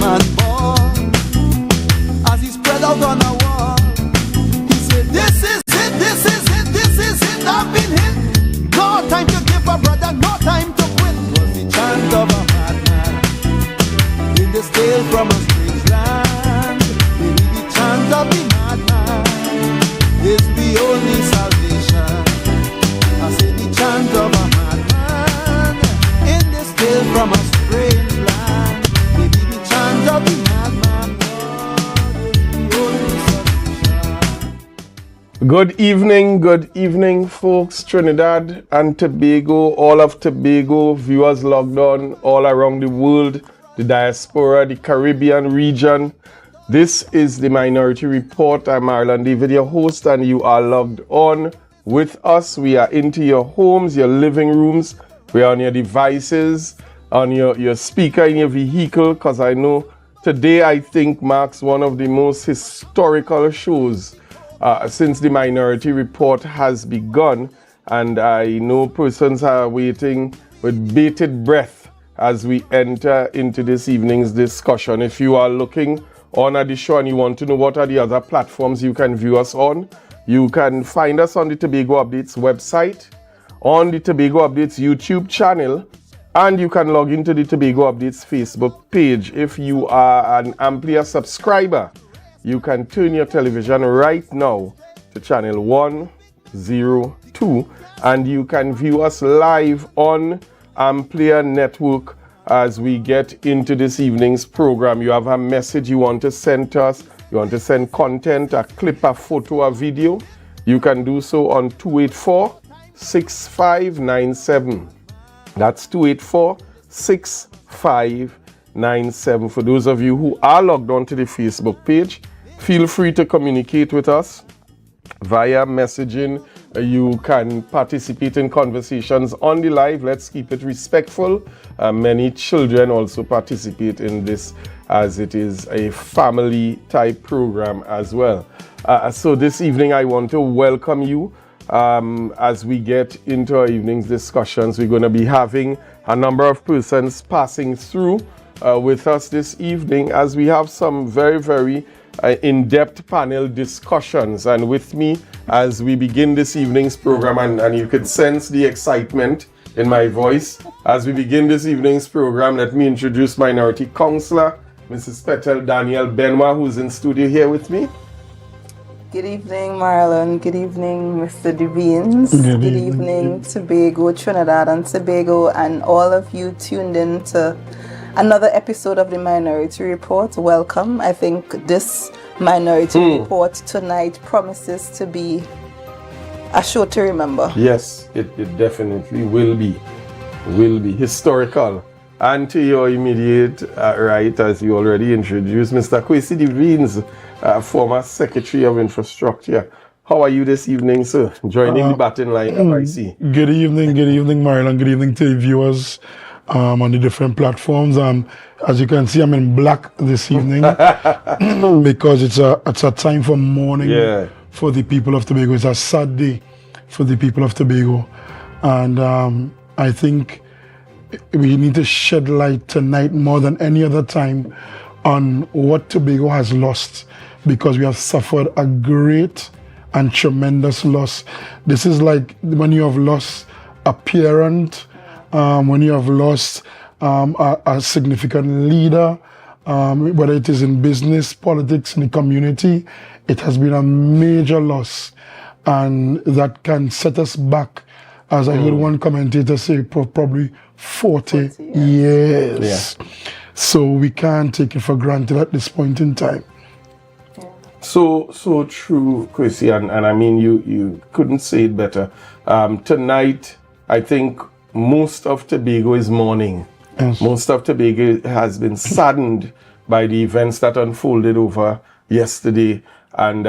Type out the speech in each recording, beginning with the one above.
madman ball. As he spread out on a wall, he said, this is it, this is it, this is it, I've been hit. No time to give up, brother, no time to quit. Was the chant of a madman in this tale from a strange land. Maybe the chant of the madman is the only salvation. I say the chant of a madman in this tale from a strange land. Maybe the chant of the madman is the only solution. Good evening, folks. Trinidad and Tobago, all of Tobago, viewers logged on all around the world, the diaspora, the Caribbean region. This is the Minority Report. I'm Marlon David, your host, and you are logged on with us. We are into your homes, your living rooms. We are on your devices, on your speaker in your vehicle, because I know today, I think, marks one of the most historical shows since the Minority Report has begun. And I know persons are waiting with bated breath as we enter into this evening's discussion. If you are looking on at the show and you want to know what are the other platforms you can view us on, you can find us on the Tobago Updates website, on the Tobago Updates YouTube channel, and you can log into the Tobago Updates Facebook page. If you are an Amplia subscriber, you can turn your television right now to channel 102, and you can view us live on Amplia Network as we get into this evening's program. You have a message you want to send to us, you want to send content, a clip, a photo, a video, you can do so on 284-6597. That's 284-6597. For those of you who are logged on to the Facebook page, feel free to communicate with us via messaging. You can participate in conversations on the live. Let's keep it respectful. Many children also participate in this, as it is a family type program as well. So this evening I want to welcome you as we get into our evening's discussions. We're going to be having a number of persons passing through with us this evening, as we have some very in-depth panel discussions. And with me as we begin this evening's program, and you could sense the excitement in my voice as we begin this evening's program, let me introduce Minority Councillor Mrs. Petal Daniel Benoit, who's in studio here with me. Good evening, Marlon. Good evening, Mr. Devines. Good evening, Tobago, Trinidad and Tobago, and all of you tuned in to another episode of the Minority Report. Welcome. I think this Minority Report tonight promises to be a show to remember. Yes, it definitely will be historical. And to your immediate right, as you already introduced, Mr. Kwesi Devines, former Secretary of Infrastructure. How are you this evening, sir? Joining the batting line, I see. Good evening, Marlon. Good evening to the viewers on the different platforms. As you can see, I'm in black this evening because it's a time for mourning for the people of Tobago. It's a sad day for the people of Tobago, and I think we need to shed light tonight more than any other time on what Tobago has lost, because we have suffered a great and tremendous loss. This is like when you have lost a parent, when you have lost a significant leader, whether it is in business, politics, in the community. It has been a major loss, and that can set us back, as I heard one commentator say, probably 40 years. Yeah. So we can't take it for granted at this point in time. So true, Chrissy, and I mean, you couldn't say it better. Tonight, I think most of Tobago is mourning. Yes. Most of Tobago has been saddened by the events that unfolded over yesterday. And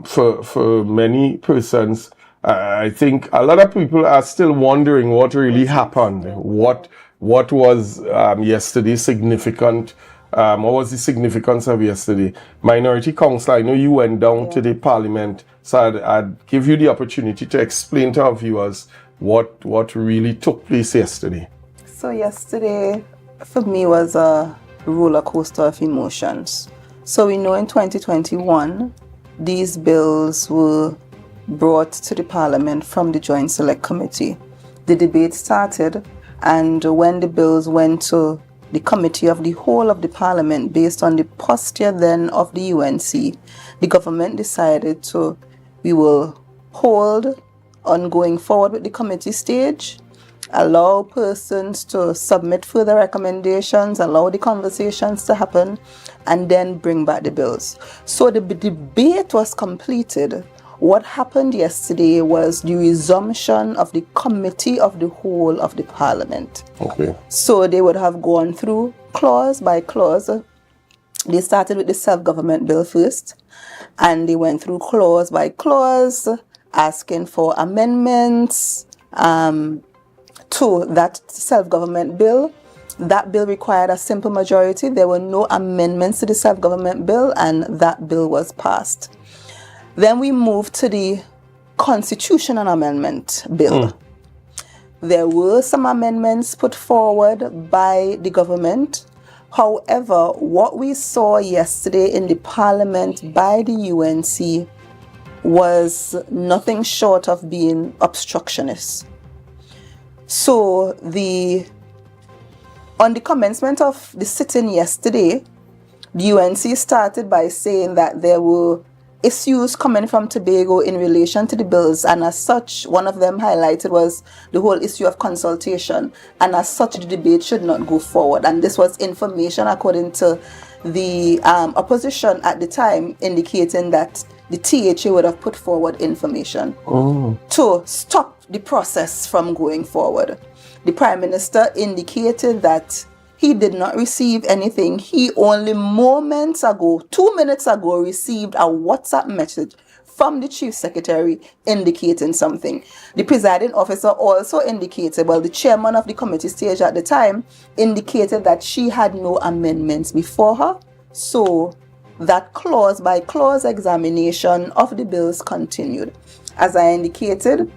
for many persons, I think a lot of people are still wondering what really happened. What was yesterday significant? What was the significance of yesterday? Minority Council, I know you went down to the Parliament, so I'd give you the opportunity to explain to our viewers what really took place yesterday. So yesterday, for me, was a roller coaster of emotions. So we know in 2021, these bills were brought to the Parliament from the Joint Select Committee. The debate started, and when the bills went to the Committee of the Whole of the Parliament, based on the posture then of the UNC, the government decided we will hold on going forward with the committee stage, allow persons to submit further recommendations, allow the conversations to happen, and then bring back the bills. So the debate was completed. What happened yesterday was the resumption of the Committee of the Whole of the Parliament. Okay. So they would have gone through clause by clause. They started with the self-government bill first, and they went through clause by clause, asking for amendments to that self-government bill. That bill required a simple majority. There were no amendments to the self-government bill, and that bill was passed. Then we moved to the Constitutional Amendment Bill. There were some amendments put forward by the government. However, what we saw yesterday in the Parliament by the UNC was nothing short of being obstructionist. So on the commencement of the sitting yesterday, the UNC started by saying that there were issues coming from Tobago in relation to the bills, and as such, one of them highlighted was the whole issue of consultation, and as such, the debate should not go forward. And this was information, according to the opposition at the time, indicating that the THA would have put forward information to stop the process from going forward. The Prime Minister indicated that he did not receive anything. He only moments ago, 2 minutes ago, received a WhatsApp message from the Chief Secretary indicating something. The presiding officer also indicated, well, the chairman of the committee stage at the time indicated that she had no amendments before her. So that clause by clause examination of the bills continued. As I indicated,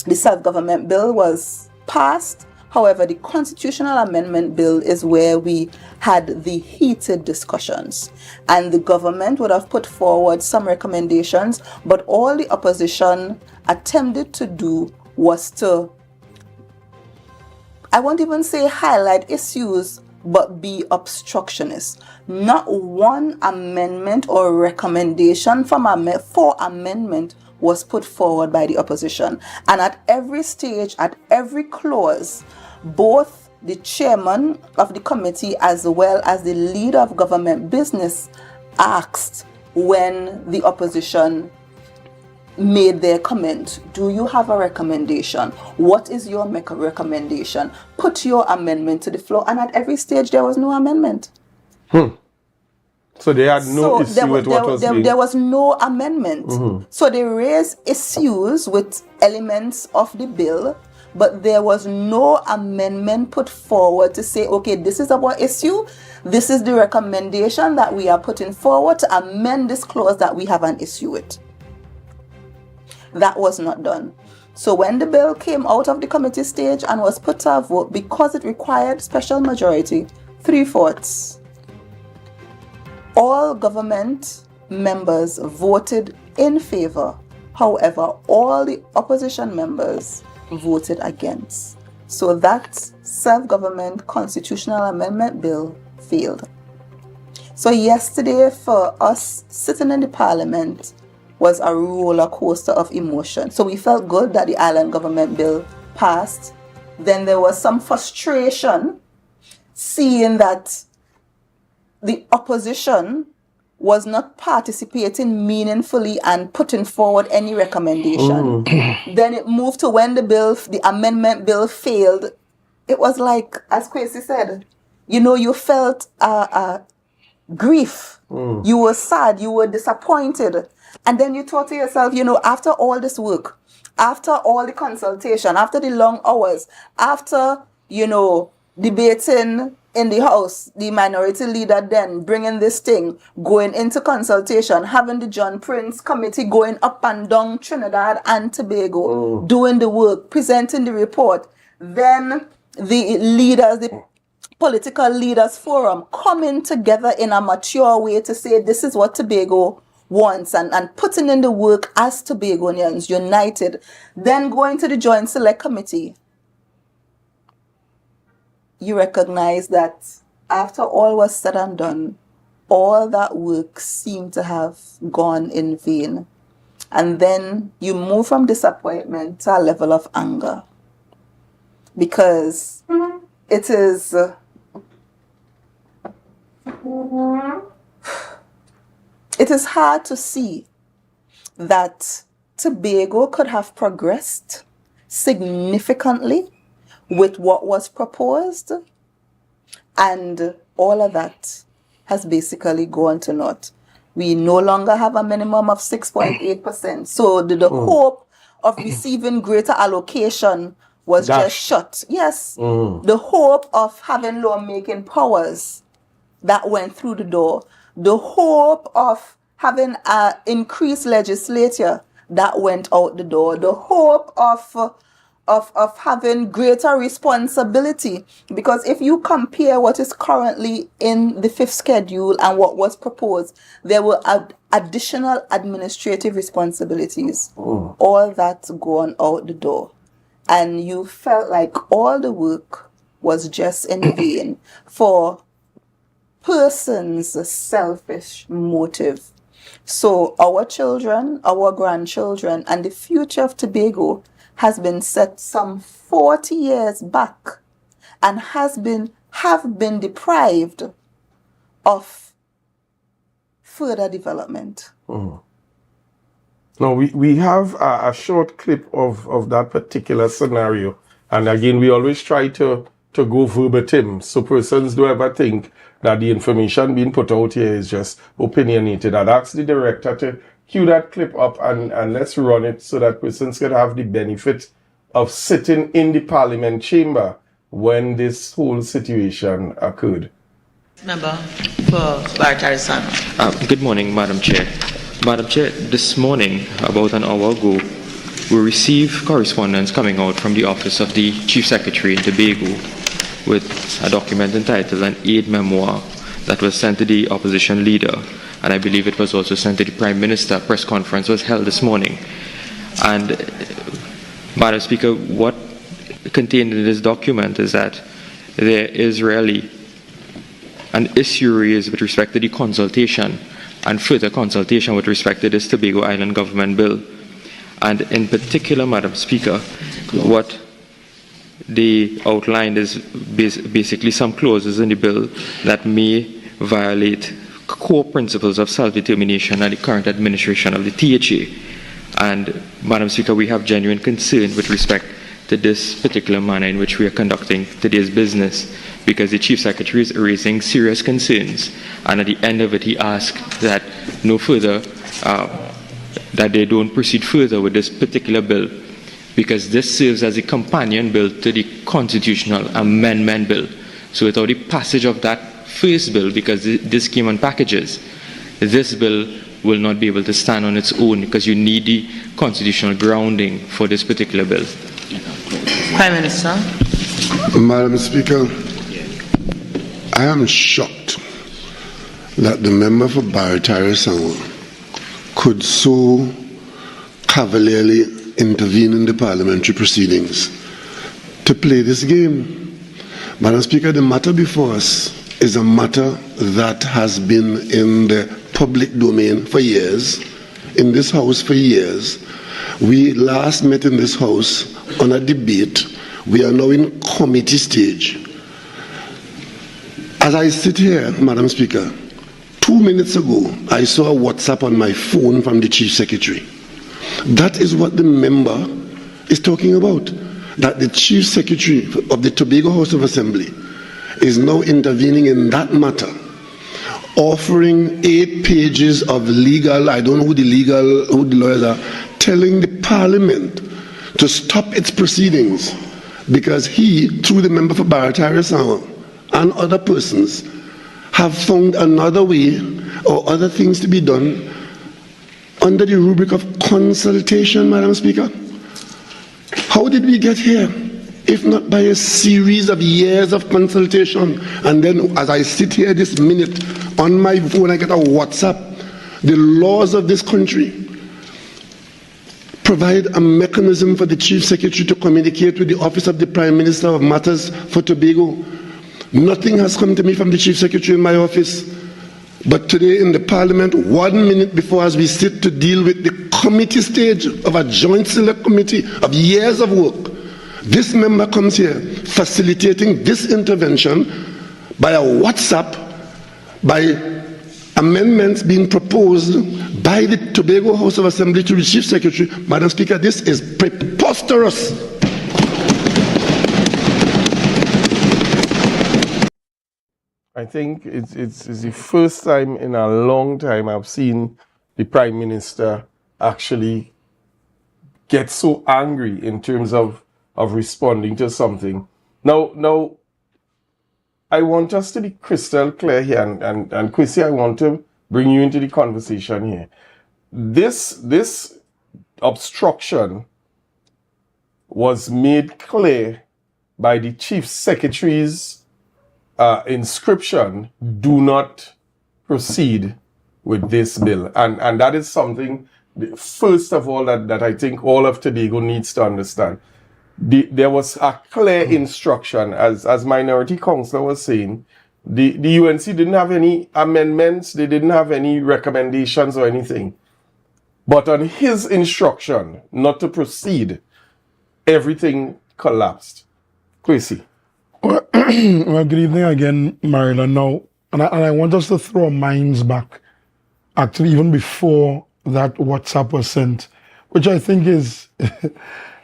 the self-government bill was passed. However, the Constitutional Amendment Bill is where we had the heated discussions, and the government would have put forward some recommendations, but all the opposition attempted to do was to, I won't even say highlight issues, but be obstructionist. Not one amendment or recommendation for amendment was put forward by the opposition. And at every stage, at every clause, both the chairman of the committee as well as the leader of government business asked when the opposition made their comment, do you have a recommendation? What is your recommendation? Put your amendment to the floor. And at every stage, there was no amendment. So they had no issue with what was being... There was no amendment. So they raised issues with elements of the bill, but there was no amendment put forward to say, okay, this is our issue. This is the recommendation that we are putting forward to amend this clause that we have an issue with. That was not done. So when the bill came out of the committee stage and was put to a vote, because it required special majority, 3/4, all government members voted in favor. However, all the opposition members voted against. So that self-government constitutional amendment bill failed. So yesterday for us sitting in the Parliament was a roller coaster of emotion. So we felt good that the island government bill passed. Then there was some frustration seeing that the opposition was not participating meaningfully and putting forward any recommendation. Then it moved to when the amendment bill failed. It was like, as Kwesi said, you felt grief. You were sad, you were disappointed. And then you thought to yourself, after all this work, after all the consultation, after the long hours, after, debating in the House, the minority leader then bringing this thing, going into consultation, having the John Prince committee going up and down Trinidad and Tobago, doing the work, presenting the report. Then the leaders, the political leaders forum coming together in a mature way to say this is what Tobago wants and putting in the work as Tobagonians united, then going to the Joint Select Committee, you recognize that after all was said and done, all that work seemed to have gone in vain. And then you move from disappointment to a level of anger. Because it is hard to see that Tobago could have progressed significantly with what was proposed, and all of that has basically gone to naught. We no longer have a minimum of 6.8%. So the hope of receiving greater allocation was just shut. Yes, the hope of having lawmaking powers that went through the door, the hope of having an increased legislature that went out the door, the hope of having greater responsibility. Because if you compare what is currently in the 5th schedule and what was proposed, there were additional administrative responsibilities. All that's gone out the door. And you felt like all the work was just in vain for persons' selfish motive. So our children, our grandchildren, and the future of Tobago has been set some 40 years back and have been deprived of further development. Now, we have a short clip of that particular scenario. And again, we always try to go verbatim, so persons don't ever think that the information being put out here is just opinionated. I'd ask the director to cue that clip up and let's run it so that persons can have the benefit of sitting in the Parliament chamber when this whole situation occurred. Member for Parliamentary. Good morning, Madam Chair. Madam Chair, this morning, about an hour ago, we received correspondence coming out from the office of the Chief Secretary in Tobago with a document entitled an aid memoir that was sent to the opposition leader, and I believe it was also sent to the Prime Minister. A press conference was held this morning. And, Madam Speaker, what contained in this document is that there is really an issue raised with respect to the consultation and further consultation with respect to this Tobago Island Government Bill. And in particular, Madam Speaker, what they outlined is basically some clauses in the bill that may violate core principles of self-determination and the current administration of the THA. And, Madam Speaker, we have genuine concern with respect to this particular manner in which we are conducting today's business, because the Chief Secretary is raising serious concerns, and at the end of it he asked that no further, that they don't proceed further with this particular bill, because this serves as a companion bill to the constitutional amendment bill. So without the passage of that first bill, because this came on packages, this bill will not be able to stand on its own, because you need the constitutional grounding for this particular bill. Prime Minister. Madam Speaker, I am shocked that the member for Parliamentary could so cavalierly intervene in the parliamentary proceedings to play this game. Madam Speaker, the matter before us is a matter that has been in the public domain for years, in this House for years. We last met in this House on a debate. We are now in committee stage. As I sit here, Madam Speaker, 2 minutes ago, I saw a WhatsApp on my phone from the Chief Secretary. That is what the member is talking about, that the Chief Secretary of the Tobago House of Assembly is now intervening in that matter, offering 8 pages of legal, I don't know who the lawyers are, telling the Parliament to stop its proceedings because he, through the member for Parliamentary and other persons, have found another way or other things to be done under the rubric of consultation, Madam Speaker. How did we get here? if not by a series of years of consultation. And then as I sit here this minute, on my phone I get a WhatsApp. The laws of this country provide a mechanism for the Chief Secretary to communicate with the Office of the Prime Minister of Matters for Tobago. Nothing has come to me from the Chief Secretary in my office. But today in the Parliament, 1 minute before as we sit to deal with the committee stage of a joint select committee of years of work, this member comes here facilitating this intervention by a WhatsApp, by amendments being proposed by the Tobago House of Assembly to the Chief Secretary. Madam Speaker, this is preposterous. I think it's the first time in a long time I've seen the Prime Minister actually get so angry in terms of responding to something. Now, I want us to be crystal clear here, and Chrissy, I want to bring you into the conversation here. This obstruction was made clear by the Chief Secretary's inscription, do not proceed with this bill. And that is something, first of all, that I think all of Tobago needs to understand. There was a clear instruction, as Minority Councillor was saying, the UNC didn't have any amendments, they didn't have any recommendations or anything. But on his instruction not to proceed, everything collapsed. Chrissy. Well, good evening again, Marilyn. Now, and I want us to throw our minds back, actually, even before that WhatsApp was sent, which I think is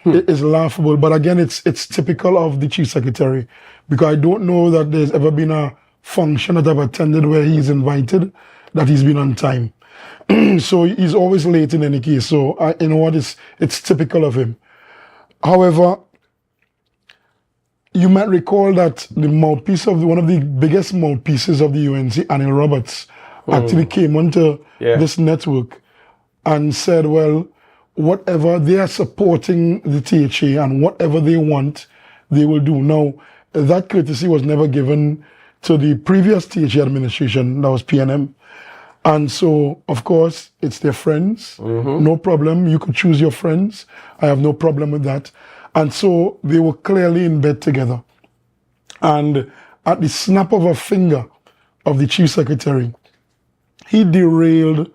is laughable. But again, it's typical of the Chief Secretary, because I don't know that there's ever been a function that I've attended where he's invited that he's been on time. So he's always late in any case. So you know what? It's typical of him. However, you might recall that the mouthpiece of one of the biggest mouthpieces of the UNC, Anil Roberts, actually came onto this network and said, well, whatever they are supporting the THA and whatever they want, they will do. Now, that courtesy was never given to the previous THA administration, that was PNM. And so, of course, it's their friends. No problem. You could choose your friends. I have no problem with that. And so they were clearly in bed together. And at the snap of a finger of the Chief Secretary, he derailed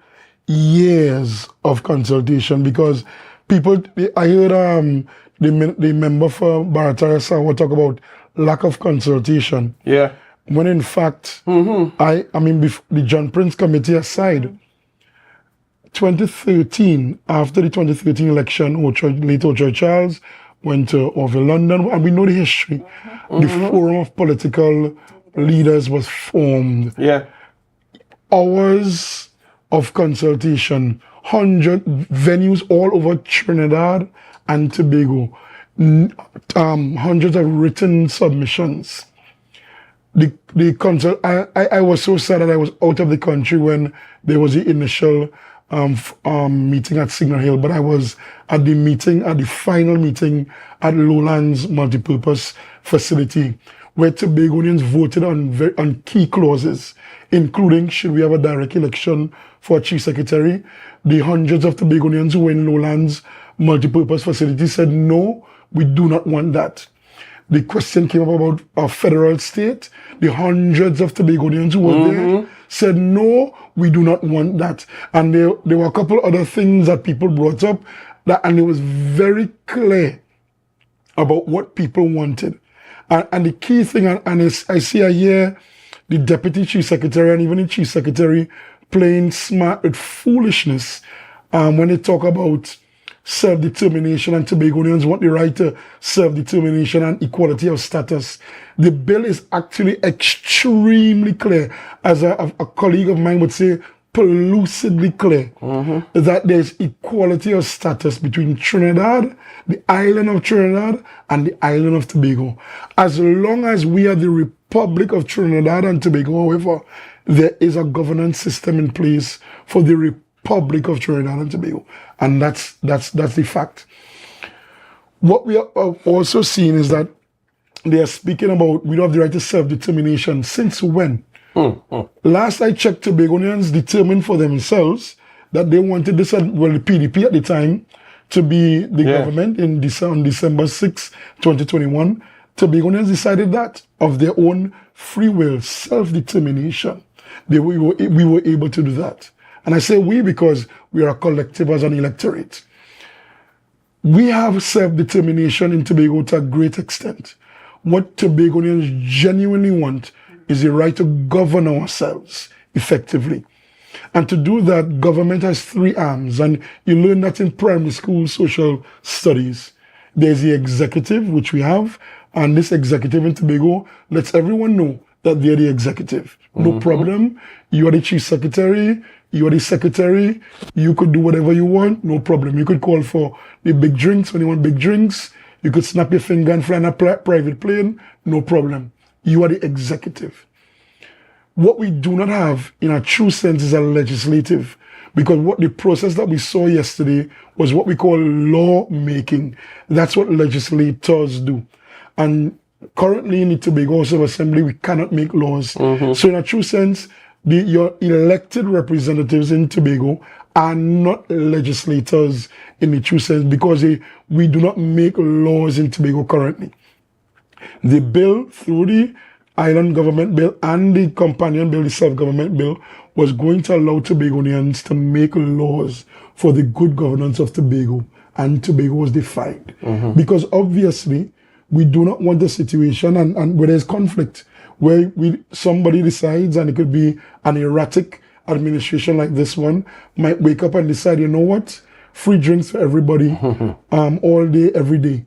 years of consultation, because people, I heard the member for Barataria Sawa talk about lack of consultation. Yeah. When in fact, I mean, the John Prince Committee aside, 2013, after the 2013 election, late Ochoa Charles went over London, and we know the history. The Forum of Political Leaders was formed. Yeah. Hours of consultation, 100 venues all over Trinidad and Tobago, hundreds of written submissions. I was so sad that I was out of the country when there was the initial meeting at Signal Hill, but I was at the final meeting at Lowlands Multipurpose Facility, where Tobagonians voted on key clauses, including should we have a direct election for a Chief Secretary. The hundreds of Tobagonians who were in Lowlands Multipurpose Facility said, no, we do not want that. The question came up about a federal state. The hundreds of Tobagonians who were there said, no, we do not want that. And there were a couple other things that people brought up, and it was very clear about what people wanted. And the key thing, I see here the Deputy Chief Secretary and even the Chief Secretary playing smart with foolishness when they talk about self-determination, and Tobagonians want the right to self-determination and equality of status. The bill is actually extremely clear, as a colleague of mine would say, pellucidly clear, that there's equality of status between Trinidad, the island of Trinidad, and the island of Tobago. As long as we are the Republic of Trinidad and Tobago, however, there is a governance system in place for the Republic of Trinidad and Tobago. And that's the fact. What we are also seeing is that they are speaking about we don't have the right to self-determination. Since when? Last I checked, Tobagonians determined for themselves that they wanted this, well, the PDP at the time, to be the government on December 6, 2021. Tobagonians decided that of their own free will, self-determination. We were able to do that. And I say we because we are a collective as an electorate. We have self-determination in Tobago to a great extent. What Tobagonians genuinely want is the right to govern ourselves effectively. And to do that, government has three arms, and you learn that in primary school social studies. There's the executive, which we have, and this executive in Tobago lets everyone know that they're the executive. No problem. You are the chief secretary, you are the secretary, you could do whatever you want, no problem. You could call for the big drinks when you want big drinks, you could snap your finger and fly in a private plane, no problem. You are the executive. What we do not have in a true sense is a legislative, because what the process that we saw yesterday was what we call law making. That's what legislators do. And currently in the Tobago House of Assembly, we cannot make laws. So in a true sense, your elected representatives in Tobago are not legislators in the true sense, because we do not make laws in Tobago currently. The bill through the Island Government Bill and the companion bill, the Self-Government Bill, was going to allow Tobagonians to make laws for the good governance of Tobago, and Tobago was defied. Because obviously, we do not want a situation and where there's conflict, where somebody decides, and it could be an erratic administration like this one, might wake up and decide, you know what, free drinks for everybody all day, every day.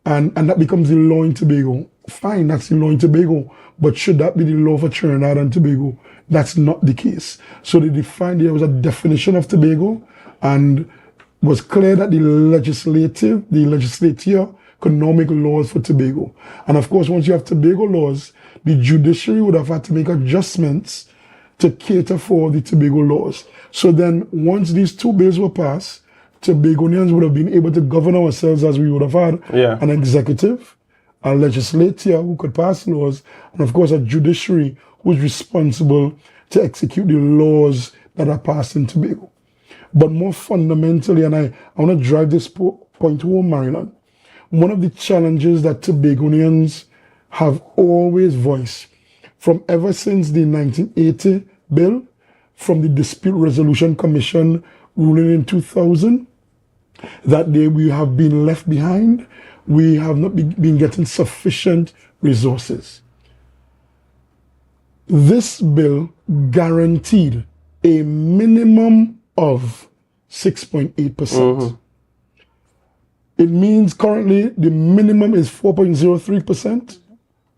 And that becomes the law in Tobago. Fine, that's the law in Tobago. But should that be the law for Trinidad and Tobago? That's not the case. So they defined, there was a definition of Tobago, and was clear that the legislature could now make laws for Tobago. And of course, once you have Tobago laws, the judiciary would have had to make adjustments to cater for the Tobago laws. So then, once these two bills were passed, Tobagonians would have been able to govern ourselves as we would have had an executive, a legislature who could pass laws, and of course a judiciary who's responsible to execute the laws that are passed in Tobago. But more fundamentally, and I want to drive this point home, Marilyn, one of the challenges that Tobagonians have always voiced, from ever since the 1980 bill, from the Dispute Resolution Commission ruling in 2000, that we have been left behind. We have not been getting sufficient resources. This bill guaranteed a minimum of 6.8%. It means currently the minimum is 4.03%.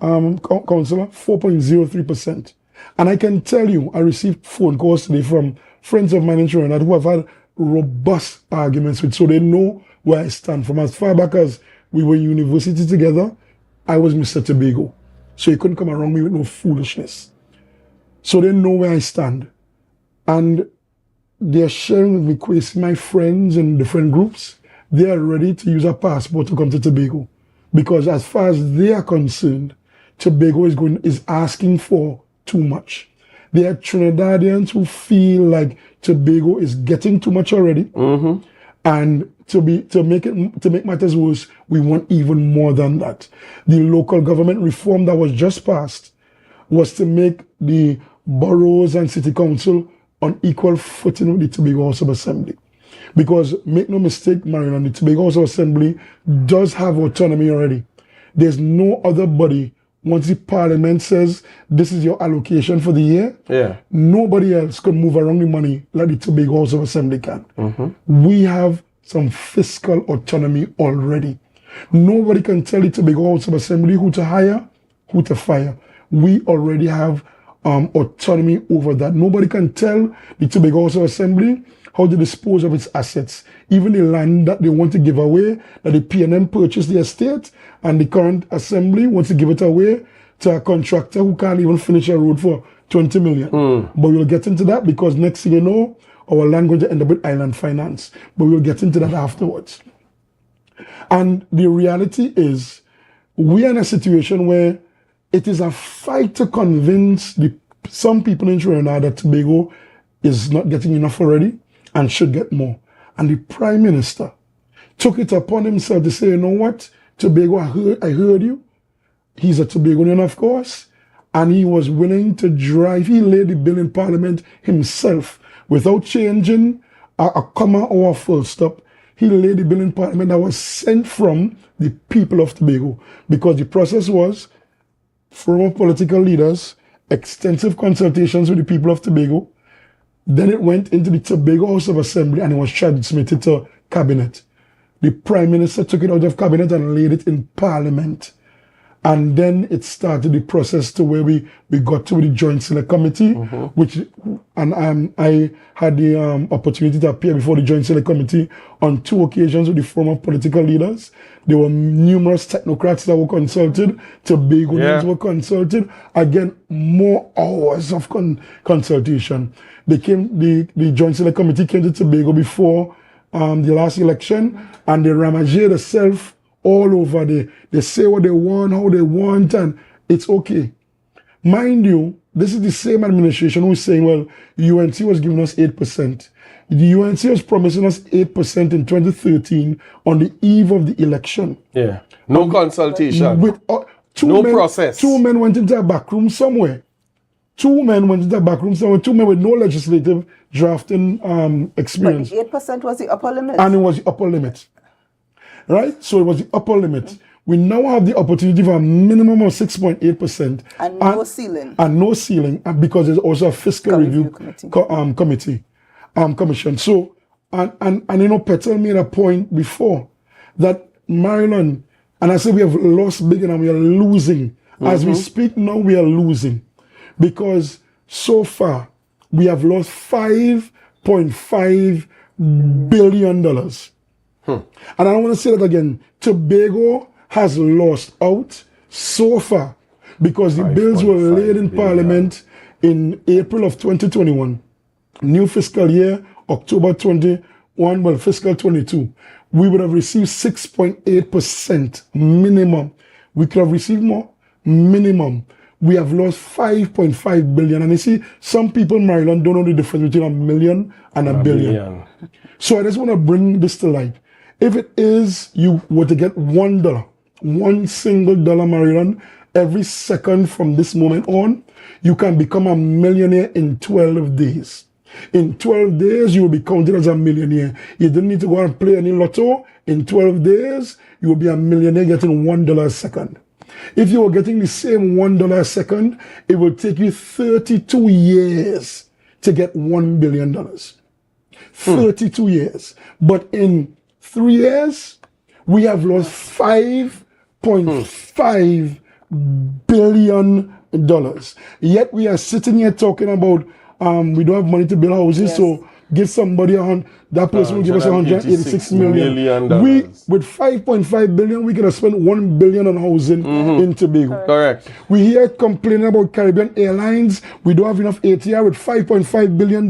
Councillor, 4.03%. And I can tell you, I received phone calls today from friends of mine in Trinidad who have had robust arguments with, so they know where I stand. From as far back as we were in university together, I was Mr. Tobago. So you couldn't come around me with no foolishness. So they know where I stand. And they're sharing with me, Kwesi, my friends in different groups, they are ready to use a passport to come to Tobago. Because as far as they are concerned, Tobago is asking for too much. There are Trinidadians who feel like Tobago is getting too much already. And to make matters worse, we want even more than that. The local government reform that was just passed was to make the boroughs and city council on equal footing with the Tobago House of Assembly. Because make no mistake, Marion, the Tobago House of Assembly does have autonomy already. There's no other body. Once the Parliament says this is your allocation for the year, nobody else can move around the money like the Tobago House of Assembly can. We have some fiscal autonomy already. Nobody can tell the Tobago House of Assembly who to hire, who to fire. We already have autonomy over that. Nobody can tell the Tobago House of Assembly how to dispose of its assets. Even the land that they want to give away, that the PNM purchased the estate, and the current assembly wants to give it away to a contractor who can't even finish a road for 20 million. But we'll get into that, because next thing you know, our land going to end up with island finance. But we'll get into that afterwards. And the reality is, we are in a situation where it is a fight to convince some people in Trinidad that Tobago is not getting enough already and should get more. And the Prime Minister took it upon himself to say, you know what, Tobago, I heard you. He's a Tobagonian, of course, and he was willing to drive. He laid the bill in Parliament himself without changing a comma or a full stop. He laid the bill in Parliament that was sent from the people of Tobago, because the process was former political leaders, extensive consultations with the people of Tobago. Then it went into the Tobago House of Assembly and it was transmitted to Cabinet. The Prime Minister took it out of Cabinet and laid it in Parliament. And then it started the process to where we got to the Joint Select Committee, I had the opportunity to appear before the Joint Select Committee on 2 occasions with the former political leaders. There were numerous technocrats that were consulted, Tobagonians were consulted. Again, more hours of consultation. The Joint Select Committee came to Tobago before the last election, and they ramaged themselves all over. They say what they want, how they want, and it's okay. Mind you, this is the same administration who is saying, well, UNC was giving us 8%. The UNC was promising us 8% in 2013 on the eve of the election. Yeah. No consultation. With process. 2 men went into a back room somewhere. 2 men went into a back room somewhere. 2 men with no legislative drafting experience. But 8% was the upper limit. And it was the upper limit. Right? So it was the upper limit. We now have the opportunity for a minimum of 6.8%. And no ceiling. And no ceiling, because there's also a fiscal review commission. So, and you know, Petal made a point before that Maryland, and I said we have lost big and we are losing. As we speak now, we are losing. Because so far, we have lost $5.5 billion. And I don't want to say that again. Tobago has lost out so far because the bills were laid in Parliament in April of 2021. New fiscal year, October 21, well, fiscal 22. We would have received 6.8% minimum. We could have received more minimum. We have lost 5.5 billion. And you see, some people in Maryland don't know the difference between a million and a billion. So I just want to bring this to light. If it is you were to get $1, $1 single dollar, Maryland, every second from this moment on, you can become a millionaire in 12 days. In 12 days, you will be counted as a millionaire. You don't need to go and play any lotto. In 12 days, you will be a millionaire getting $1 a second. If you were getting the same $1 a second, it will take you 32 years to get $1 billion. 32 years. But in 3 years, we have lost $5.5 billion. Yet we are sitting here talking about we don't have money to build houses, so give somebody that person will give us $186 million. We, with $5.5 billion, we could have spent $1 billion on housing in Tobago. Correct. We hear complaining about Caribbean Airlines. We don't have enough ATR. With $5.5 billion,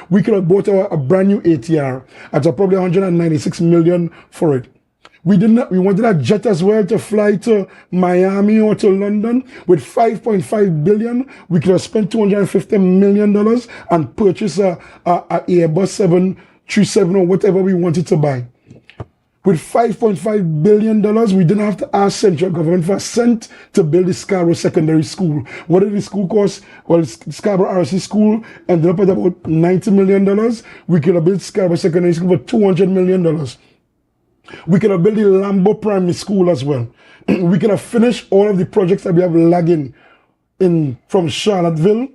we could have bought a brand new ATR at probably $196 million for it. We wanted a jet as well to fly to Miami or to London. With $5.5 billion, we could have spent $250 million and purchase a Airbus 737 or whatever we wanted to buy. With $5.5 billion, we didn't have to ask central government for a cent to build the Scarborough Secondary School. What did the school cost? Well, Scarborough RC School ended up at about $90 million. We could have built Scarborough Secondary School for $200 million. We could have built the Lambo Primary School as well. We could have finished all of the projects that we have lagging from Charlottesville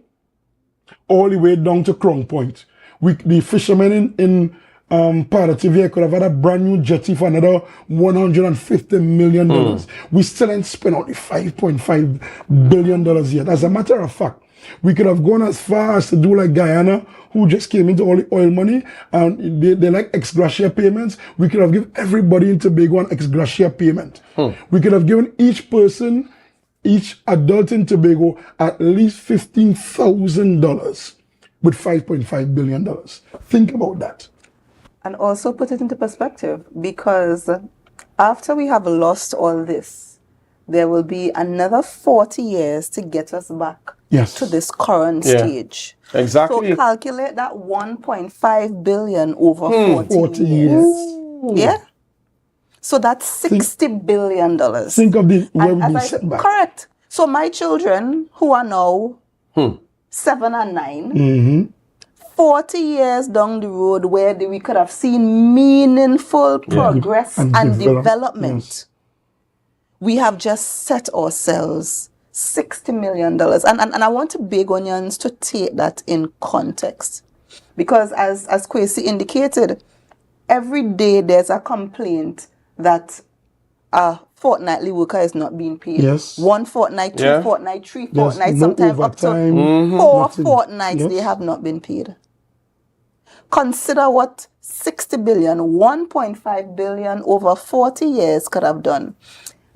all the way down to Crown Point. The fishermen in Parliamentary could have had a brand new jetty for another $150 million. We still ain't spent out the $5.5 billion yet. As a matter of fact, we could have gone as far as to do like Guyana, who just came into all the oil money, and they like ex gratia payments. We could have given everybody in Tobago an ex gratia payment. We could have given each person, each adult in Tobago, at least $15,000 with $5.5 billion. Think about that. And also put it into perspective, because after we have lost all this, there will be another 40 years to get us back Yes. to this current Yeah. stage. Exactly. So calculate that 1.5 billion over 40, 40 years. years. Yeah. So that's $60 billion. Think of the where And we've as been I set said, back. correct. So my children, who are now 7 and 9, 40 years down the road where we could have seen meaningful progress And and develop- development. yes. We have just set ourselves $60 million. And I want Tobagonians to take that in context. Because as Kwesi indicated, every day there's a complaint that a fortnightly worker is not being paid. Yes. 1 fortnight, 2 Yeah. fortnight, 3 Yes, fortnights, no sometimes up to overtime, 4 nothing. fortnights Yes. they have not been paid. Consider what 60 billion, 1.5 billion over 40 years could have done.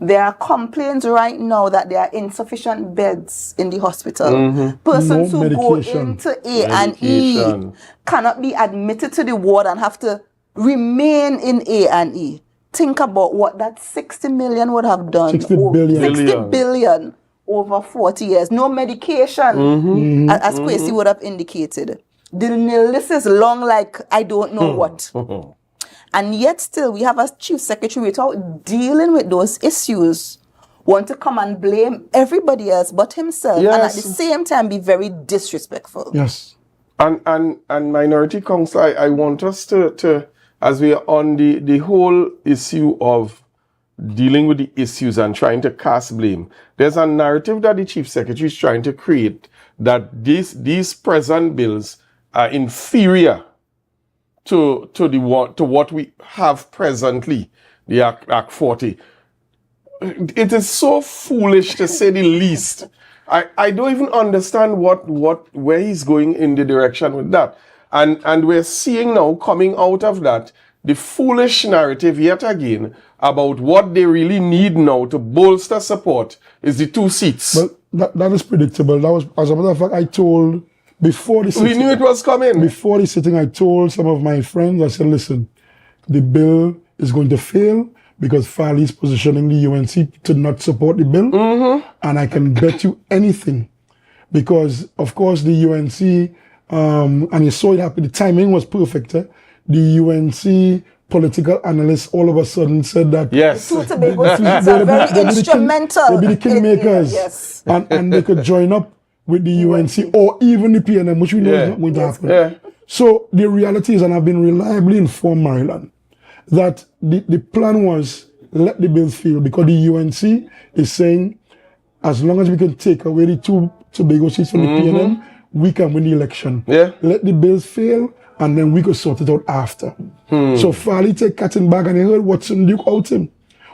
There are complaints right now that there are insufficient beds in the hospital. Persons No who go medication. into A&E Medication. cannot be admitted to the ward and have to remain in A&E. Think about what that 60 million would have done. 60 billion. 60 billion over 40 years. No medication, as Kwesi would have indicated. The list is long like I don't know what. And yet still, we have a chief secretary without dealing with those issues, want to come and blame everybody else but himself, and at the Yes. same time be very disrespectful. Yes. And Minority Council, I want us to as we are on the whole issue of dealing with the issues and trying to cast blame, there's a narrative that the Chief Secretary is trying to create that these present bills are inferior to what we have presently, the Act 40. It is so foolish to say the least. I don't even understand where he's going in the direction with that. And we're seeing now coming out of that the foolish narrative yet again about what they really need now to bolster support is the 2 seats. But that is predictable. That was, as a matter of fact, I told before the We sitting, knew it was coming. before the sitting, I told some of my friends, I said, listen, the bill is going to fail because Farley is positioning the UNC to not support the bill. And I can bet you anything because, of course, the UNC, and you saw it happen, the timing was perfect. The UNC political analysts all of a sudden said that Yes. Two Tobago seats are very instrumental. they'll be the kingmakers, Yes. and they could join up with the UNC or even the PNM, which we know is not going to happen. Yeah. So the reality is, and I've been reliably informed, Maryland, that the plan was let the bills fail because the UNC is saying as long as we can take away the 2 Tobago seats from the PNM, we can win the election. Yeah. Let the bills fail and then we could sort it out after. So Farley take cat and bag and he heard Watson Duke out him.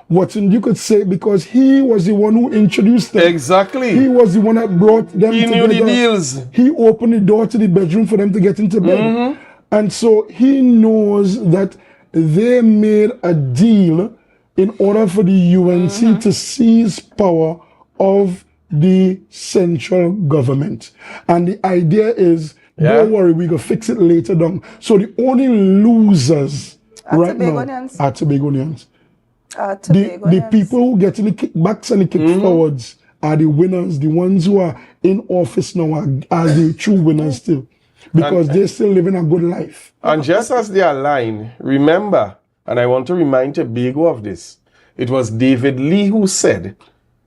Watson Duke could say because he was the one who introduced them. Exactly. He was the one that brought them He together. knew the deals. He opened the door to the bedroom for them to get into bed. And so he knows that they made a deal in order for the UNC to seize power of the central government. And the idea is, don't worry, we can fix it later down. So the only losers right now Tobagonians. are Tobagonians. The Tobagonians. people who get in the kickbacks and the kick forwards are the winners. The ones who are in office now are the true winners still. Because they're still living a good life. And just as they align, remember, and I want to remind Tobago of this, it was David Lee who said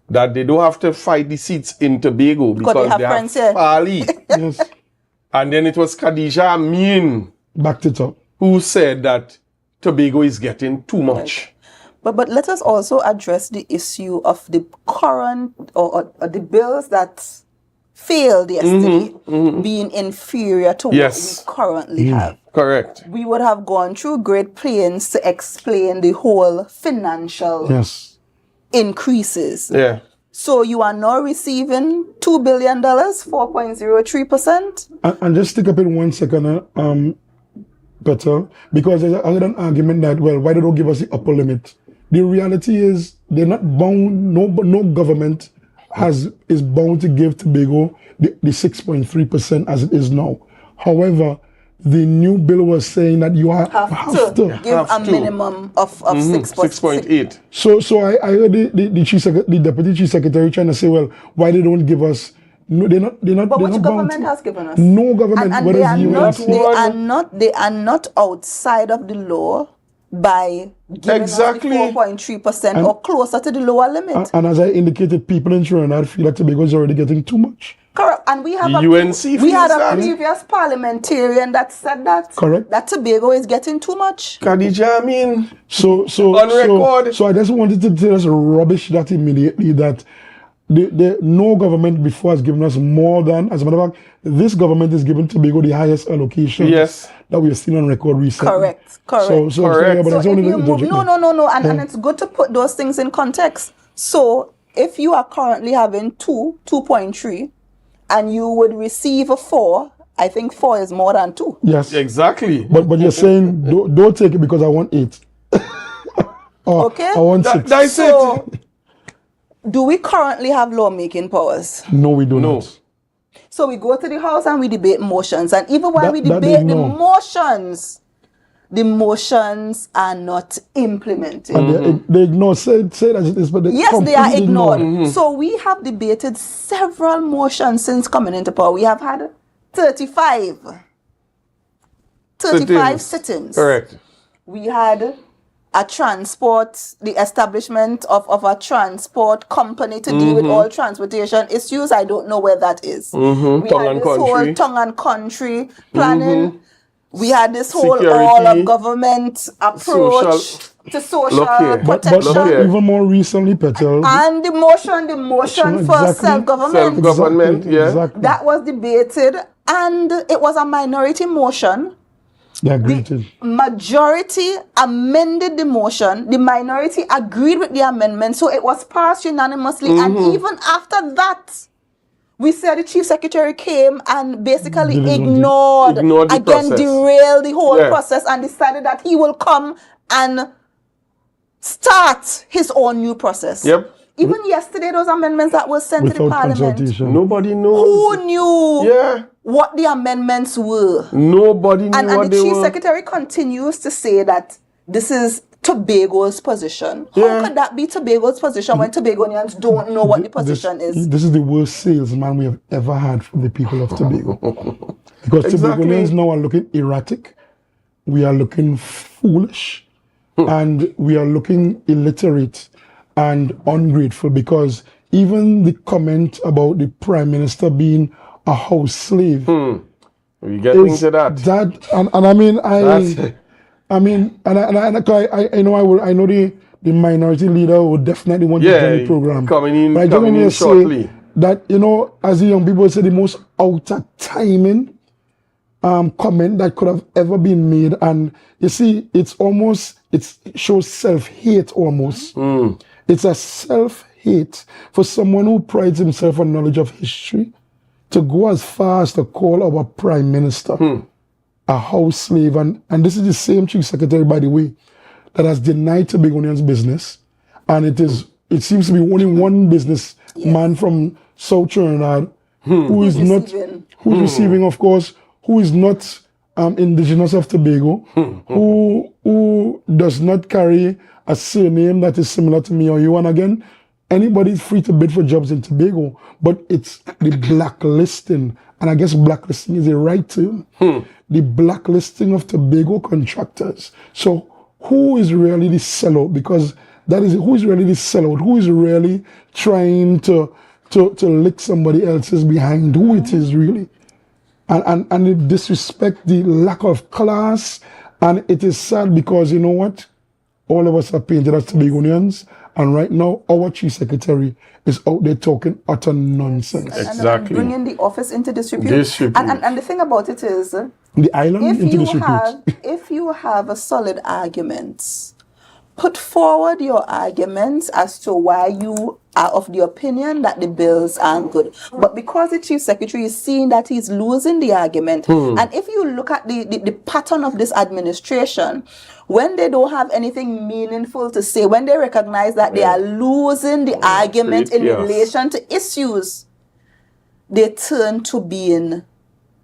that they don't have to fight the seats in Tobago because they have friends here. Farley. Yes. And then it was Khadija Amin Backed it up. who said that Tobago is getting too much. But let us also address the issue of the current or the bills that failed yesterday being inferior to Yes. what we currently have. Correct. We would have gone through great pains to explain the whole financial Yes. increases. Yeah. So you are now receiving $2 billion, 4.03%. And just stick up in 1 second, Peter, because there's an argument that, well, why they don't give us the upper limit? The reality is they're not bound, no government is bound to give Tobago the 6.3% as it is now. However, the new bill was saying that you have to give a minimum of 6.8. So I heard the deputy chief secretary trying to say, well, why they don't give us? No, they're not. But which government has given us? No government. And they are not outside of the law by giving us the 4.3% or closer to the lower limit. And as I indicated, people in Trinidad feel that Tobago is already getting too much. Correct. And we have we had a previous parliamentarian that said that. Correct. That Tobago is getting too much. Khadija, I mean, so on record. So I just wanted to tell us rubbish that immediately that no government before has given us more than, as a matter of fact, this government is giving Tobago the highest allocation that we have seen on record recently. Correct. So if you move, no, and it's good to put those things in context. So if you are currently having 2.3, and you would receive a 4, I think 4 is more than 2. Yes, exactly. But you're saying don't take it because I want 8. Okay, I want 6. That's it. Do we currently have lawmaking powers? No, we do not. So we go to the House and we debate motions, and even while we debate the motions are not implemented. And they ignore, say that it is, but they are ignored. So we have debated several motions since coming into power. We have had 35 sit-ins. Correct. We had the establishment of a transport company to deal with all transportation issues. I don't know where that is. We had this whole tongue and country planning. We had this whole all of government approach to social protection. But even more recently, Petal. And the motion for self-government. Exactly. That was debated, and it was a minority motion. The majority amended the motion. The minority agreed with the amendment, so it was passed unanimously. And even after that, we said the chief secretary came and basically ignored derailed the whole process and decided that he will come and start his own new process. Even yesterday, those amendments that were sent to the parliament, nobody knows. Who knew what the amendments were? Nobody knew and the chief secretary continues to say that this is Tobago's position. How could that be Tobago's position when Tobagonians don't know what the position is? This is the worst salesman we have ever had from the people of Tobago. Because Tobagonians now are looking erratic, we are looking foolish, and we are looking illiterate and ungrateful, because even the comment about the Prime Minister being a house slave. We get into that. I know the minority leader would definitely want to join the program. Coming in shortly. That, as the young people say, the most out of timing comment that could have ever been made. And you see, it shows self-hate almost. It's a self-hate for someone who prides himself on knowledge of history to go as far as to call our Prime Minister a house slave. And this is the same chief secretary, by the way, that has denied Tobagonians business. And it seems to be only one businessman from South Trinidad who is receiving, of course, who is not indigenous of Tobago, who does not carry a surname that is similar to me or you. And again, anybody is free to bid for jobs in Tobago, but it's the blacklisting, and I guess blacklisting is the right term, the blacklisting of Tobago contractors. So who is really the sellout? Because who is really the sellout? Who is really trying to lick somebody else's behind? Who it is really? And it disrespect the lack of class, and it is sad because you know what? All of us are painted as Tobagonians, and right now our chief secretary is out there talking utter nonsense. Exactly. And bringing the office into disrepute. And the thing about it is, the island into disrepute. If you have a solid argument, put forward your arguments as to why you are of the opinion that the bills aren't good. But because the chief secretary is seeing that he's losing the argument, and if you look at the pattern of this administration, when they don't have anything meaningful to say, when they recognize that they are losing the argument in relation to issues, they turn to being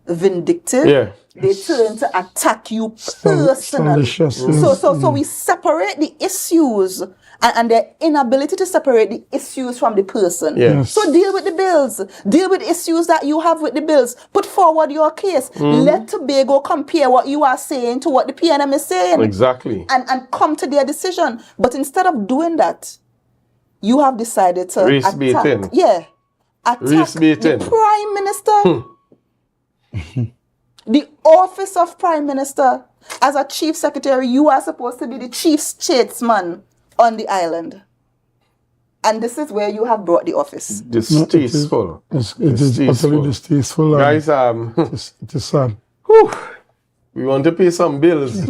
vindictive. Yeah. They turn to attack you personally. So we separate the issues and their inability to separate the issues from the person. Yes. So deal with the bills. Deal with issues that you have with the bills. Put forward your case. Let Tobago compare what you are saying to what the PNM is saying. Exactly. And come to their decision. But instead of doing that, you have decided to attack the Prime Minister. The office of Prime Minister. As a Chief Secretary, you are supposed to be the chief statesman on the island. And this is where you have brought the office. Distasteful. It is utterly distasteful. Guys, it is sad. We want to pay some bills.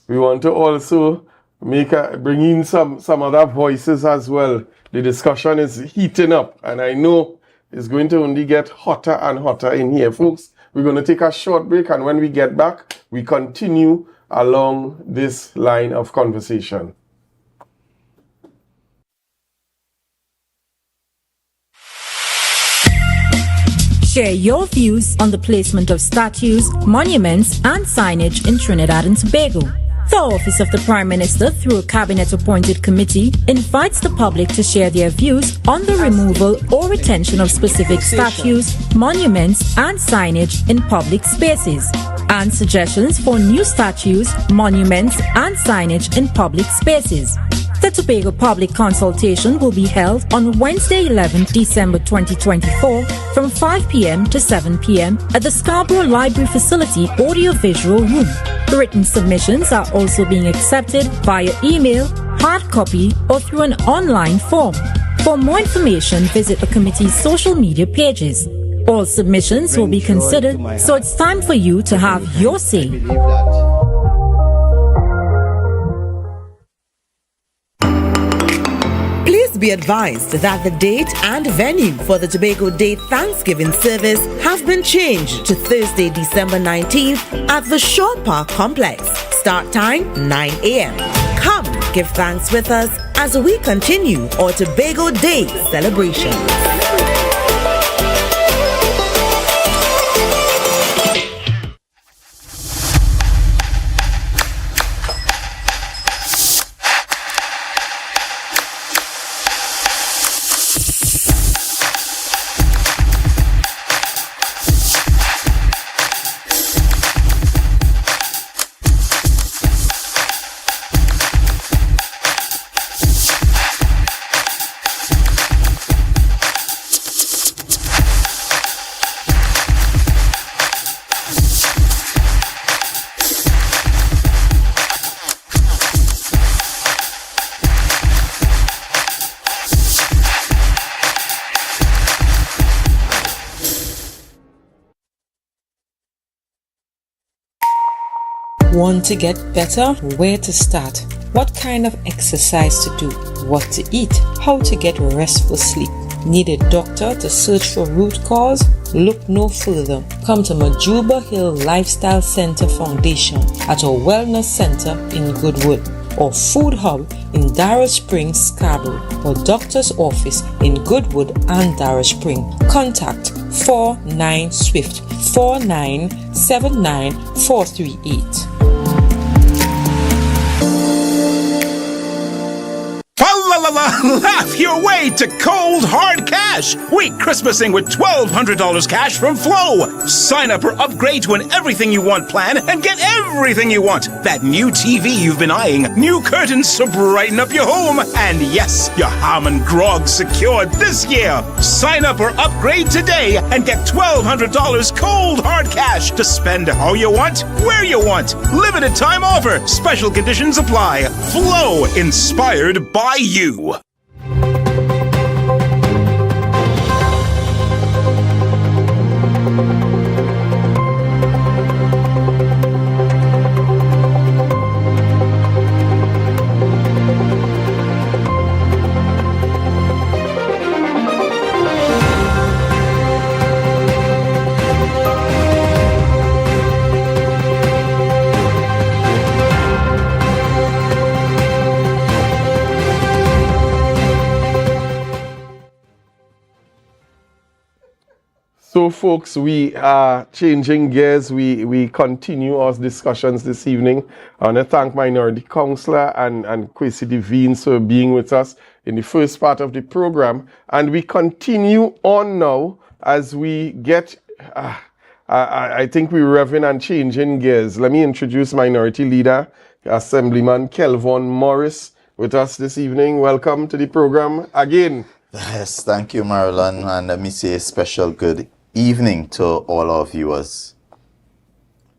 We want to also bring in some other voices as well. The discussion is heating up, and I know it's going to only get hotter and hotter in here, folks. We're going to take a short break, and when we get back, we continue along this line of conversation. Share your views on the placement of statues, monuments, and signage in Trinidad and Tobago. The Office of the Prime Minister, through a cabinet-appointed committee, invites the public to share their views on the removal or retention of specific statues, monuments, and signage in public spaces, and suggestions for new statues, monuments, and signage in public spaces. The Tobago Public Consultation will be held on Wednesday, 11th December 2024 from 5 p.m. to 7 p.m. at the Scarborough Library Facility Audio-Visual Room. Written submissions are also being accepted via email, hard copy, or through an online form. For more information, visit the committee's social media pages. All submissions will be considered, so it's time for you to have your say. Please be advised that the date and venue for the Tobago Day Thanksgiving service have been changed to Thursday, December 19th at the Shore Park Complex. Start time 9 a.m. Come give thanks with us as we continue our Tobago Day celebration. Want to get better? Where to start? What kind of exercise to do? What to eat? How to get restful sleep? Need a doctor to search for root cause? Look no further. Come to Majuba Hill Lifestyle Center Foundation at our Wellness Center in Goodwood, or Food Hub in Darrow Springs, Scarborough, or Doctor's Office in Goodwood and Darrow Spring. Contact 49 Swift 4979 438. Laugh your way to cold, hard cash. Week Christmasing with $1,200 cash from Flow. Sign up or upgrade to an Everything You Want plan and get everything you want. That new TV you've been eyeing, new curtains to brighten up your home, and yes, your ham and grog secured this year. Sign up or upgrade today and get $1,200 cold, hard cash to spend how you want, where you want. Limited time offer. Special conditions apply. Flow, inspired by you. folks, we are changing gears. We continue our discussions this evening. I want to thank Minority Councillor and Kwesi Devine for being with us in the first part of the program. And we continue on now as we get, I think we're revving and changing gears. Let me introduce Minority Leader, Assemblyman Kelvon Morris, with us this evening. Welcome to the program again. Yes, thank you, Marilyn, and let me say a special good evening to all our viewers.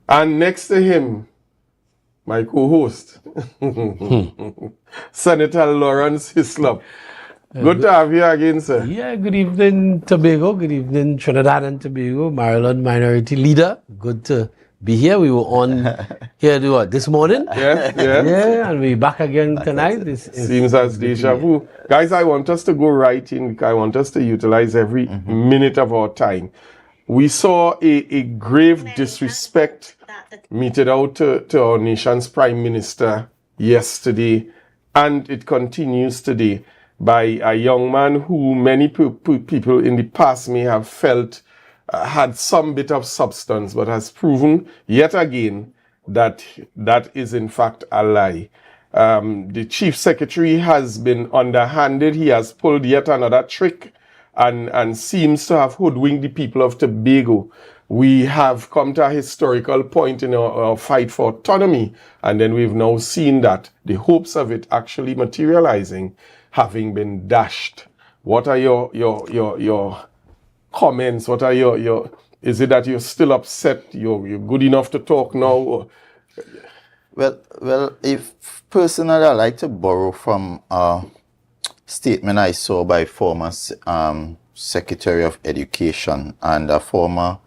And next to him, my co-host, Senator Lawrence Hislop. Good to have you again, sir. Yeah, good evening, Tobago. Good evening, Trinidad and Tobago. Maryland Minority Leader. Good to be here. We were on here this morning. Yeah, and we're back again tonight. Seems as deja vu. Guys, I want us to go right in. I want us to utilize every minute of our time. We saw a grave disrespect meted out to our nation's Prime Minister yesterday, and it continues today by a young man who many people in the past may have felt had some bit of substance, but has proven yet again that that is in fact a lie. The Chief Secretary has been underhanded. He has pulled yet another trick and seems to have hoodwinked the people of Tobago. We have come to a historical point in our fight for autonomy, and then we've now seen that the hopes of it actually materializing having been dashed. What are your comments? What are your is it that you're still upset? You're good enough to talk now? Or? Well, if personally, I like to borrow from a statement I saw by former Secretary of Education and a former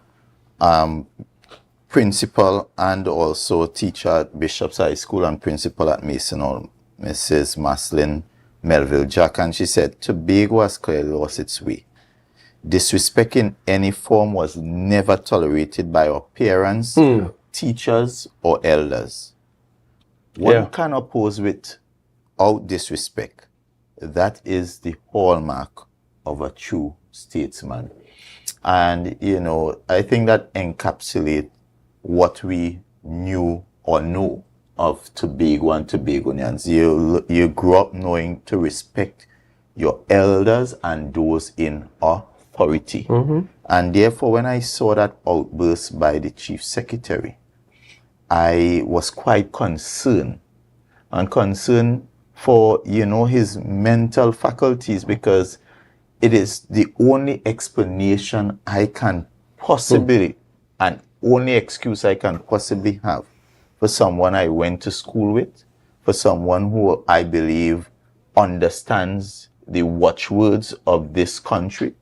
principal and also teacher at Bishop's High School and principal at Mason Hall, Mrs. Maslin Melville Jack, and she said, Tobago has clearly lost its way. Disrespect in any form was never tolerated by our parents, teachers, or elders. One can oppose without disrespect. That is the hallmark of a true statesman. And, I think that encapsulates what we knew or know of Tobago and Tobagonians. You grew up knowing to respect your elders and those in authority. And therefore, when I saw that outburst by the Chief Secretary, I was quite concerned. And concerned for, his mental faculties, because it is the only explanation I can possibly, and only excuse I can possibly have for someone I went to school with, for someone who I believe understands the watchwords of this country.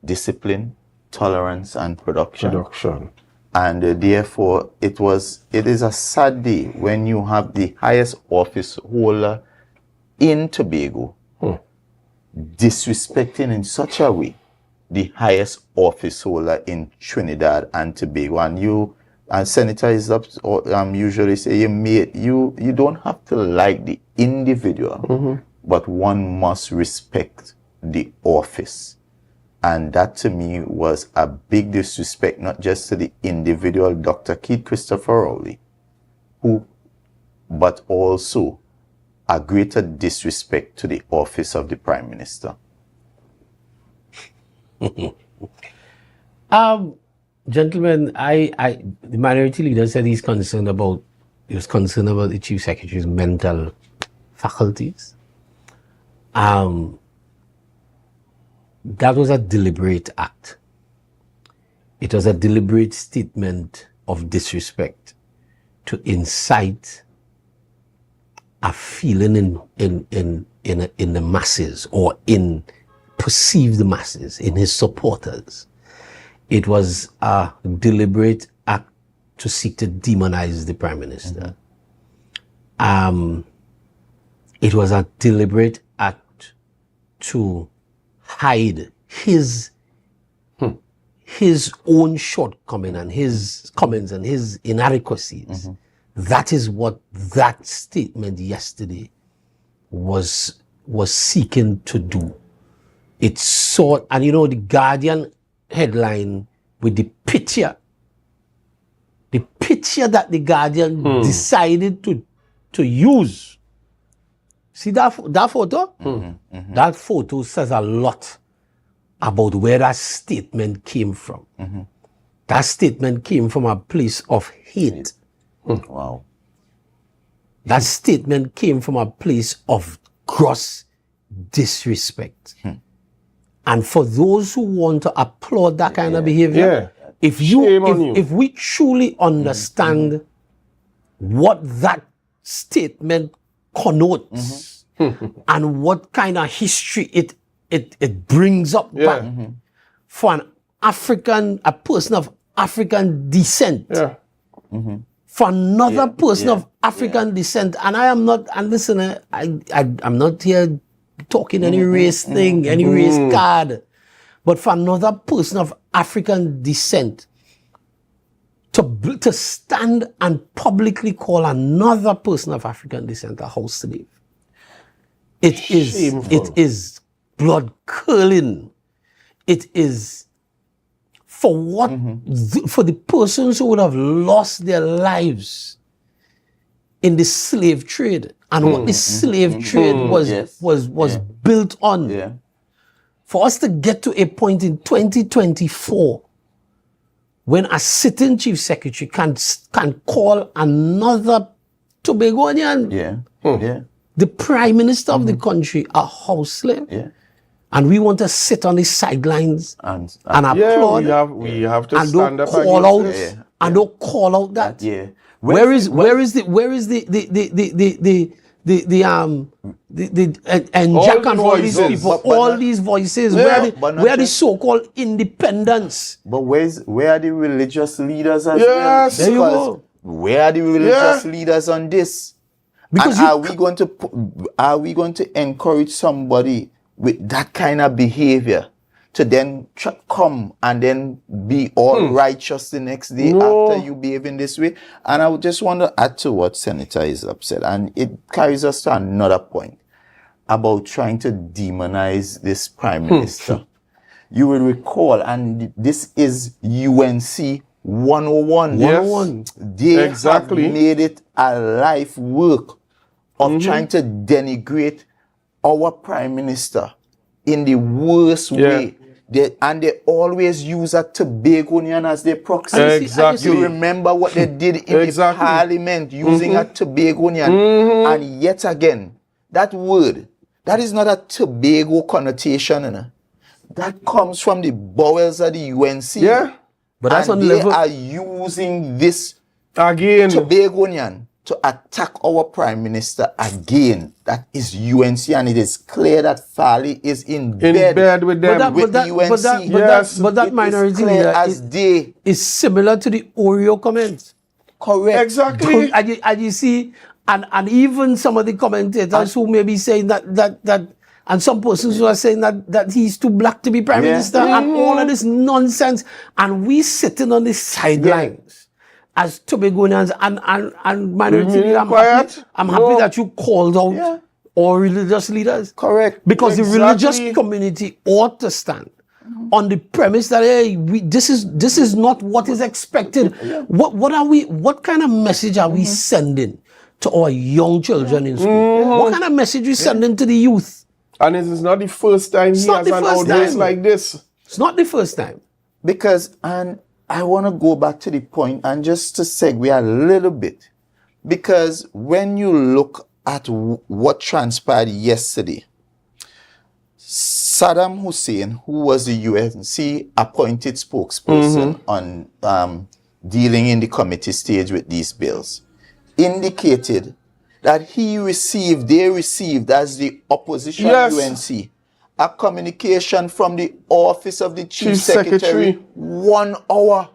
Discipline, tolerance, and production. And therefore, it is a sad day when you have the highest office holder in Tobago disrespecting in such a way the highest office holder in Trinidad and Tobago. And you, and Senator is up, usually say, you don't have to like the individual, but one must respect the office. And that to me was a big disrespect, not just to the individual Dr. Keith Christopher Rowley, but also a greater disrespect to the office of the Prime Minister. Gentlemen, the Minority Leader said he was concerned about the Chief Secretary's mental faculties. That was a deliberate act. It was a deliberate statement of disrespect to incite a feeling in the masses, or in perceived masses, in his supporters. It was a deliberate act to seek to demonize the Prime Minister. It was a deliberate act to hide his own shortcoming and his comments and his inadequacies. That is what that statement yesterday was seeking to do. It sought, and the Guardian headline with the picture that the Guardian decided to use. See that photo? That photo says a lot about where that statement came from. That statement came from a place of hate. Wow. That statement came from a place of gross disrespect. And for those who want to applaud that kind of behavior, if we truly understand what that statement connotes and what kind of history it brings up back for a person of African descent, for another person of African descent, and I am not, and listen, I'm not here talking any race thing, any race card, but for another person of African descent to stand and publicly call another person of African descent a house slave. It is blood curdling. It is for what for the persons who would have lost their lives in the slave trade and what the slave trade was built on. For us to get to a point in 2024 when a sitting chief secretary can call another Tobagonian, the prime minister of the country, a house slave, and we want to sit on the sidelines and applaud, we have to and stand don't up call out against this. and don't call out that. Where is and Jack and all these people, all these voices, where are the so-called independents? But where are the religious leaders as well? There you go. Where are the religious leaders on this? Because and are we going to encourage somebody with that kind of behavior to then come and then be all righteous the next day after you behave in this way? And I would just want to add to what Senator is upset, and it carries us to another point about trying to demonize this prime minister. You will recall, and this is UNC 101. Yes. They have made it a life work of trying to denigrate our prime minister in the worst way. They always use a Tobagonian as their proxy. Exactly. You remember what they did in the parliament using a Tobagonian. And yet again, that word, that is not a Tobago connotation. You know? That comes from the bowels of the UNC. But that's and on they level. are using this again Tobagonian to attack our prime minister again. That is UNC, and it is clear that Farley is in bed with them. With the UNC. But that minority leader is similar to the Oreo comment. Correct. Exactly. And you see, and even some of the commentators who may be saying that and some persons who are saying that he's too black to be prime minister, and all of this nonsense, and we sitting on the sidelines as Tobagonians and minority leaders. I'm happy that you called out all religious leaders. Correct. Because the religious community ought to stand on the premise that this is not what is expected. What kind of message are we sending to our young children in school? What kind of message are we sending to the youth? And it is not the first time he has an outburst like this. It's not the first time. Because, and I want to go back to the point and just to segue a little bit. Because when you look at what transpired yesterday, Saddam Hussein, who was the UNC appointed spokesperson on dealing in the committee stage with these bills, indicated that they received as the opposition UNC, a communication from the office of the Chief Secretary 1 hour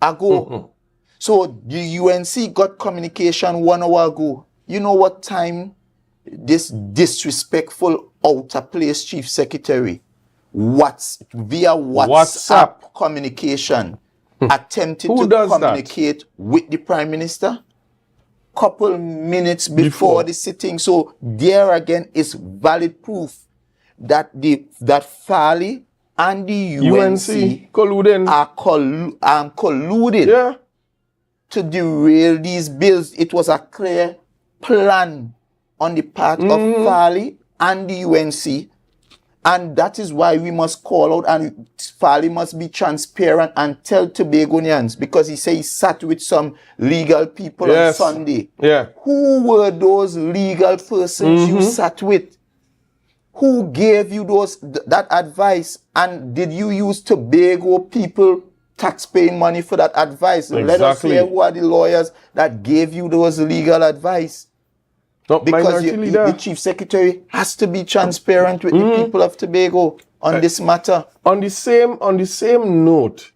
ago. So the UNC got communication 1 hour ago. You know what time this disrespectful outer place Chief Secretary via WhatsApp communication attempted to communicate with the Prime Minister? Couple minutes before the sitting. So there again is valid proof that Farley and the UNC colluding. are colluding to derail these bills. It was a clear plan on the part of Farley and the UNC. And that is why we must call out, and Farley must be transparent and tell Tobagonians, because he said he sat with some legal people on Sunday. Yeah. Who were those legal persons you sat with? Who gave you that advice? And did you use Tobago people taxpaying money for that advice? Exactly. Let us hear who are the lawyers that gave you those legal advice. Because the Chief Secretary has to be transparent with the people of Tobago on this matter. On the same note,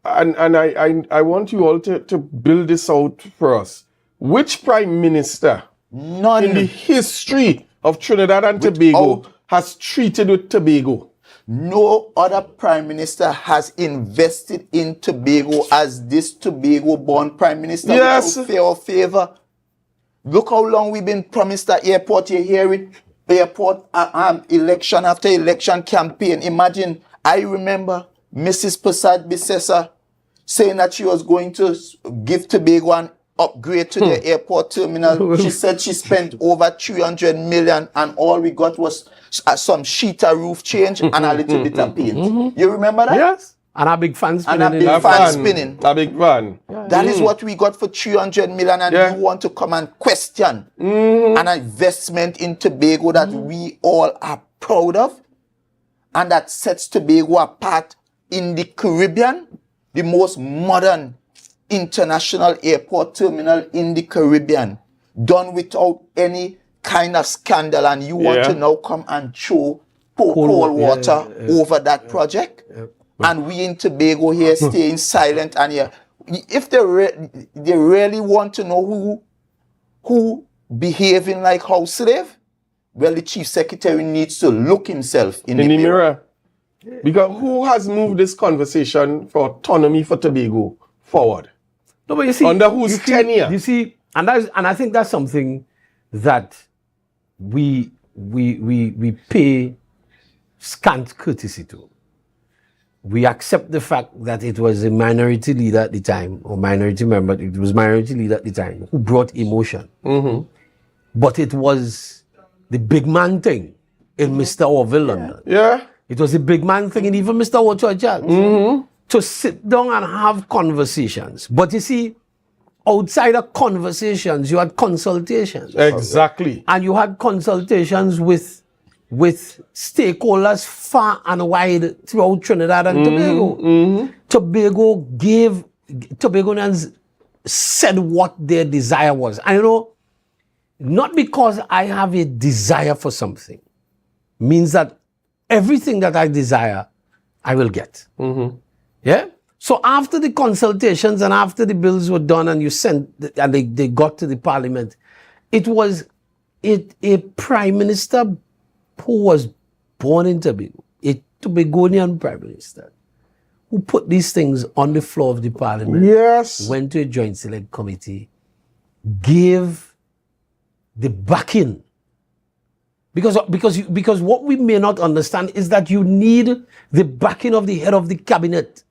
and I want you all to build this out for us. Which Prime Minister in the history of Trinidad and Tobago has treated with Tobago? No other Prime Minister has invested in Tobago as this Tobago-born Prime Minister without fear or favor. Look how long we've been promised that airport. You hear it? Airport, election after election campaign. Imagine, I remember Mrs. Prasad Bisesa saying that she was going to give Tobago an upgrade to the airport terminal. She said she spent over 300 million and all we got was some sheeter roof change and a little bit of paint. You remember that? Yes. And a big fan spinning. And a big fan spinning. A big fan. That is what we got for 300 million, and you want to come and question an investment in Tobago that we all are proud of and that sets Tobago apart in the Caribbean, the most modern international airport terminal in the Caribbean, done without any kind of scandal, and you want to now come and throw cold water over that project? And we in Tobago here staying silent, and here, if they really want to know who behaving like house slave, well, the Chief Secretary needs to look himself in the mirror. Because who has moved this conversation for autonomy for Tobago forward? No, but you see, under whose tenure? You see, and I think that's something that we pay scant courtesy to. We accept the fact that it was a minority leader at the time, or minority member, it was minority leader at the time, who brought emotion. But it was the big man thing in Mr. Orville, London. It was the big man thing in even Mr. Churchill. To sit down and have conversations. But you see, outside of conversations, you had consultations. Exactly. And you had consultations with stakeholders far and wide throughout Trinidad and Tobago. Tobagonians said what their desire was. And you know, not because I have a desire for something, means that everything that I desire, I will get. Yeah? So after the consultations and after the bills were done and they got to the Parliament, it was a Prime Minister who was born in Tobago, a Tobagonian Prime Minister, who put these things on the floor of the Parliament, went to a Joint Select Committee, gave the backing. Because what we may not understand is that you need the backing of the head of the cabinet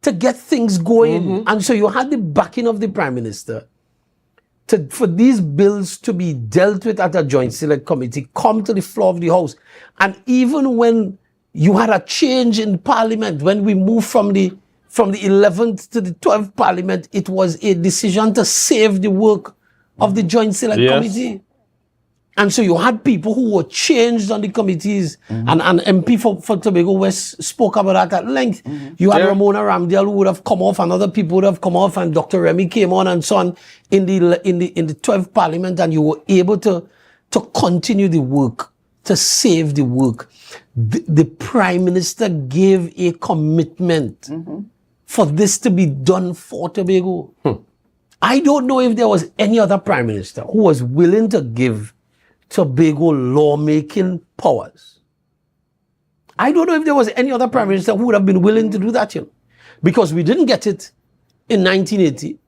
to get things going. And so you had the backing of the Prime Minister for these bills to be dealt with at a Joint Select Committee, come to the floor of the House. And even when you had a change in Parliament, when we moved from the 11th to the 12th Parliament, it was a decision to save the work of the Joint Select Committee. And so you had people who were changed on the committees, and MP for Tobago West spoke about that at length. You had Ramona Ramdale who would have come off, and other people would have come off, and Dr. Remy came on and so on in the 12th Parliament, and you were able to continue the work, to save the work. The Prime Minister gave a commitment for this to be done for Tobago. I don't know if there was any other Prime Minister who was willing to give Tobago lawmaking powers. I don't know if there was any other Prime Minister who would have been willing to do that, because we didn't get it in 1980.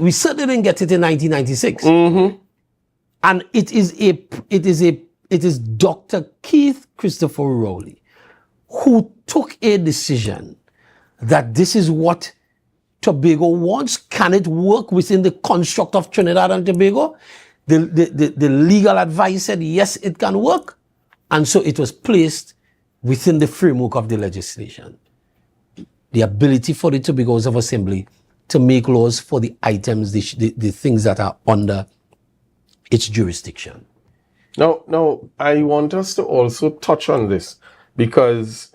We certainly didn't get it in 1996. And it is Dr. Keith Christopher Rowley who took a decision that this is what Tobago wants. Can it work within the construct of Trinidad and Tobago? The legal advice said, yes, it can work. And so it was placed within the framework of the legislation. The ability for the Tobagos of Assembly to make laws for the items, the things that are under its jurisdiction. Now, I want us to also touch on this because,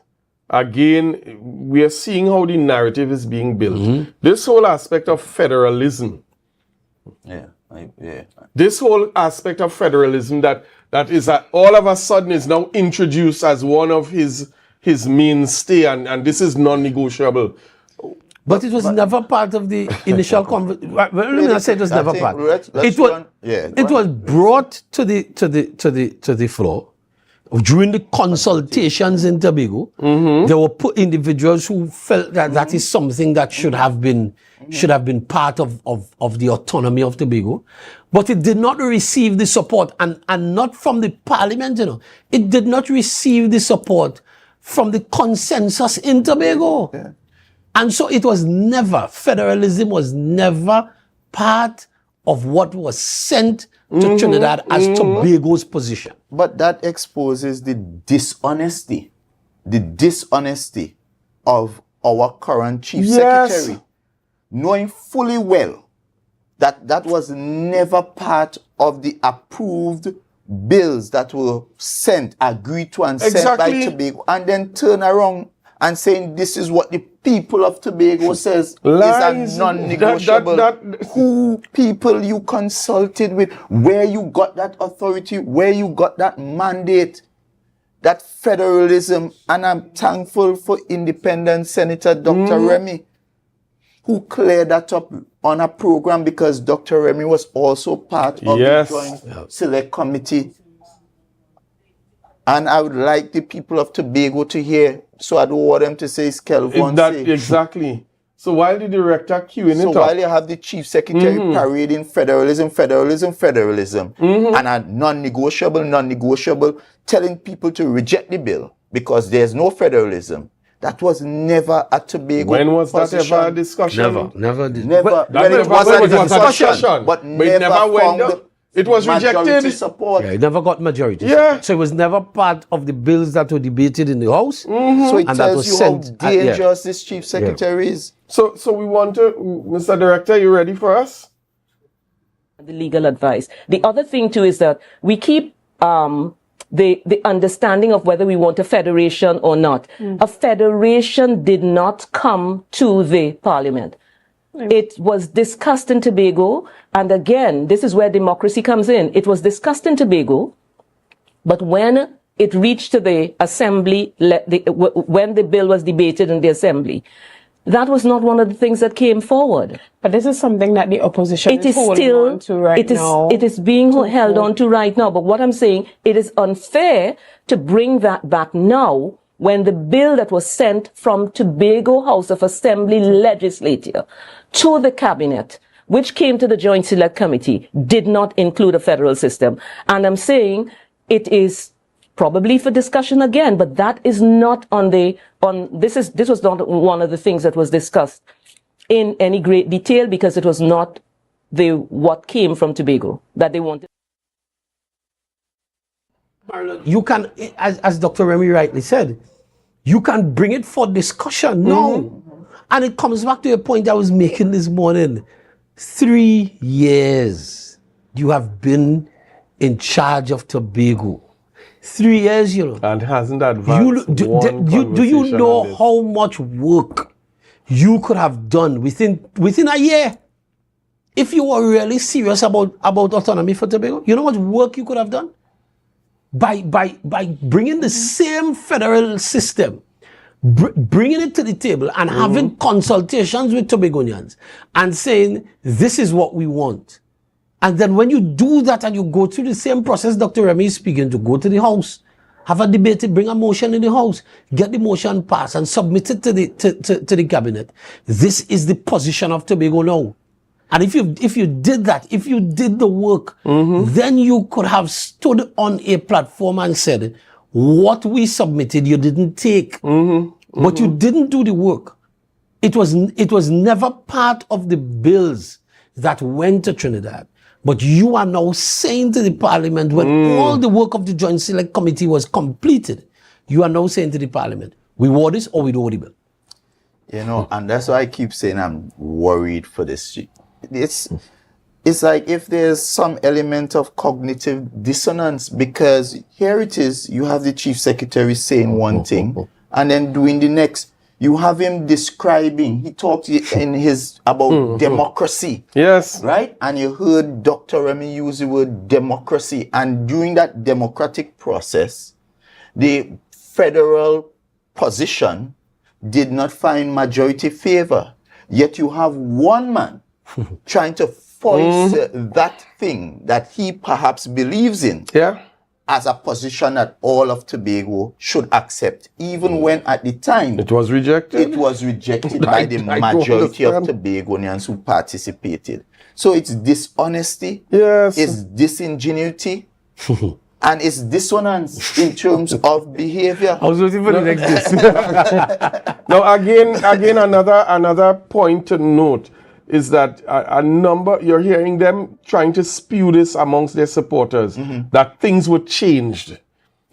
again, we are seeing how the narrative is being built. This whole aspect of federalism. This whole aspect of federalism that is all of a sudden is now introduced as one of his mainstay, and this is non-negotiable. But it was never part of the initial conversation. Let me say it was never part. It was brought to the floor during the consultations in Tobago. There were individuals who felt that that is something that should have been part of the autonomy of Tobago, but it did not receive the support, and not from the parliament. It did not receive the support from the consensus in Tobago. And so it was never, federalism was never part of what was sent to Trinidad as Tobago's position. But that exposes the dishonesty of our current Chief Secretary, knowing fully well that that was never part of the approved bills that were sent, agreed to and sent by Tobago, and then turn around and saying this is what the people of Tobago says is a non-negotiable. Who people you consulted with, where you got that authority, where you got that mandate, that federalism. And I'm thankful for independent Senator Dr. Remy, who cleared that up on a program, because Dr. Remy was also part of the Joint Select Committee. And I would like the people of Tobago to hear, so I don't want them to say it's Kelvin. Exactly. So while the director queuing it up. So while you have the Chief Secretary parading federalism, and a non-negotiable, telling people to reject the bill because there's no federalism. That was never a Tobago When was position. that ever a discussion? Never. It was a discussion, but it never went up. It was rejected. Support. It never got majority. So it was never part of the bills that were debated in the House. So it tells you how dangerous this Chief Secretary is. So we want to, Mr. Director, you ready for us? The legal advice. The other thing too is that we keep the understanding of whether we want a federation or not. A federation did not come to the Parliament. It was discussed in Tobago, and again, this is where democracy comes in. It was discussed in Tobago, but when it reached to the Assembly, when the bill was debated in the Assembly, that was not one of the things that came forward. But this is something that the opposition is holding on to right now. It is being held on to right now. But what I'm saying, it is unfair to bring that back now when the bill that was sent from Tobago House of Assembly Legislature to the Cabinet, which came to the Joint Select Committee, did not include a federal system. And I'm saying it is probably for discussion again, but that is not this was not one of the things that was discussed in any great detail, because it was not what came from Tobago that they wanted. You can, as Dr. Remy rightly said, you can bring it for discussion. No. And it comes back to a point I was making this morning. 3 years you have been in charge of Tobago. 3 years, and hasn't advanced. Do you know how much work you could have done within a year if you were really serious about autonomy for Tobago? You know what work you could have done by bringing the same federal system, bringing it to the table and having consultations with Tobagonians and saying this is what we want. And then when you do that and you go through the same process Dr. Remy is speaking to, go to the House, have a debate, bring a motion in the House, get the motion passed and submit it to the Cabinet. This is the position of Tobago now. And if you did that, if you did the work, then you could have stood on a platform and said, what we submitted you didn't take, but you didn't do the work. It was never part of the bills that went to Trinidad. But you are now saying to the Parliament, when all the work of the Joint Select Committee was completed, you are now saying to the Parliament, we want this or we don't want the bill. You know, and that's why I keep saying I'm worried for this. It's like if there's some element of cognitive dissonance, because here it is, you have the Chief Secretary saying one thing and then doing the next. You have him describing, he talked in his about democracy. Yes. Right? And you heard Dr. Remy use the word democracy. And during that democratic process, the federal position did not find majority favor. Yet you have one man trying to voice that thing that he perhaps believes in as a position that all of Tobago should accept, even when at the time it was rejected. It was rejected by the majority of Tobagonians who participated. So it's dishonesty, it's disingenuity, and it's dissonance in terms of behavior. I was waiting for the next Now again another point to note is that a number, you're hearing them trying to spew this amongst their supporters, that things were changed.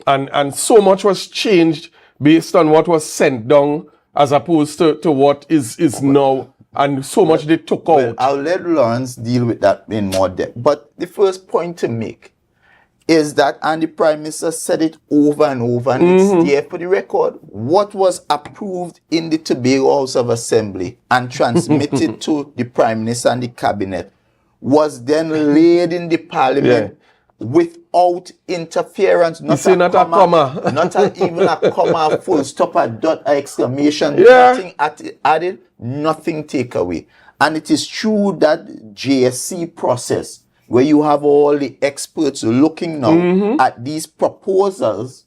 And so much was changed based on what was sent down as opposed to what is now, and so much they took out. I'll let Lawrence deal with that in more depth. But the first point to make is that, and the Prime Minister said it over and over, and it's there for the record, what was approved in the Tobago House of Assembly and transmitted to the Prime Minister and the Cabinet was then laid in the Parliament without interference, not a comma, not even a comma, a full stop, a dot, a exclamation, nothing added, nothing take away. And it is through that JSC process where you have all the experts looking now at these proposals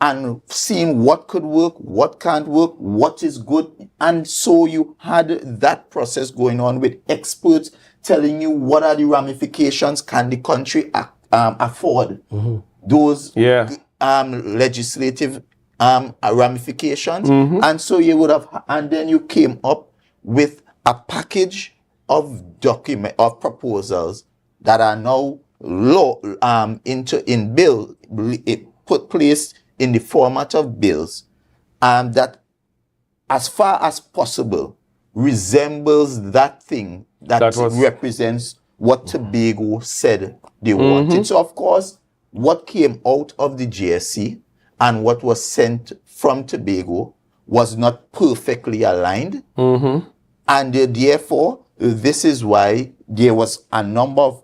and seeing what could work, what can't work, what is good. And so you had that process going on with experts telling you what are the ramifications, can the country afford those legislative ramifications. And so you would have, and then you came up with a package of proposals that are now placed in the format of bills, that as far as possible resembles that thing that represents what Tobago said they wanted. So of course, what came out of the GSC and what was sent from Tobago was not perfectly aligned. And therefore, this is why there was a number of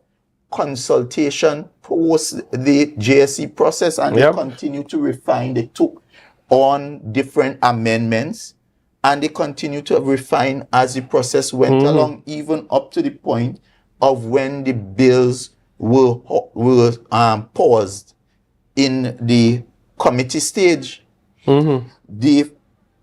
consultation post the JSC process, and they continue to refine. They took on different amendments and they continue to refine as the process went along, even up to the point of when the bills were paused in the committee stage. The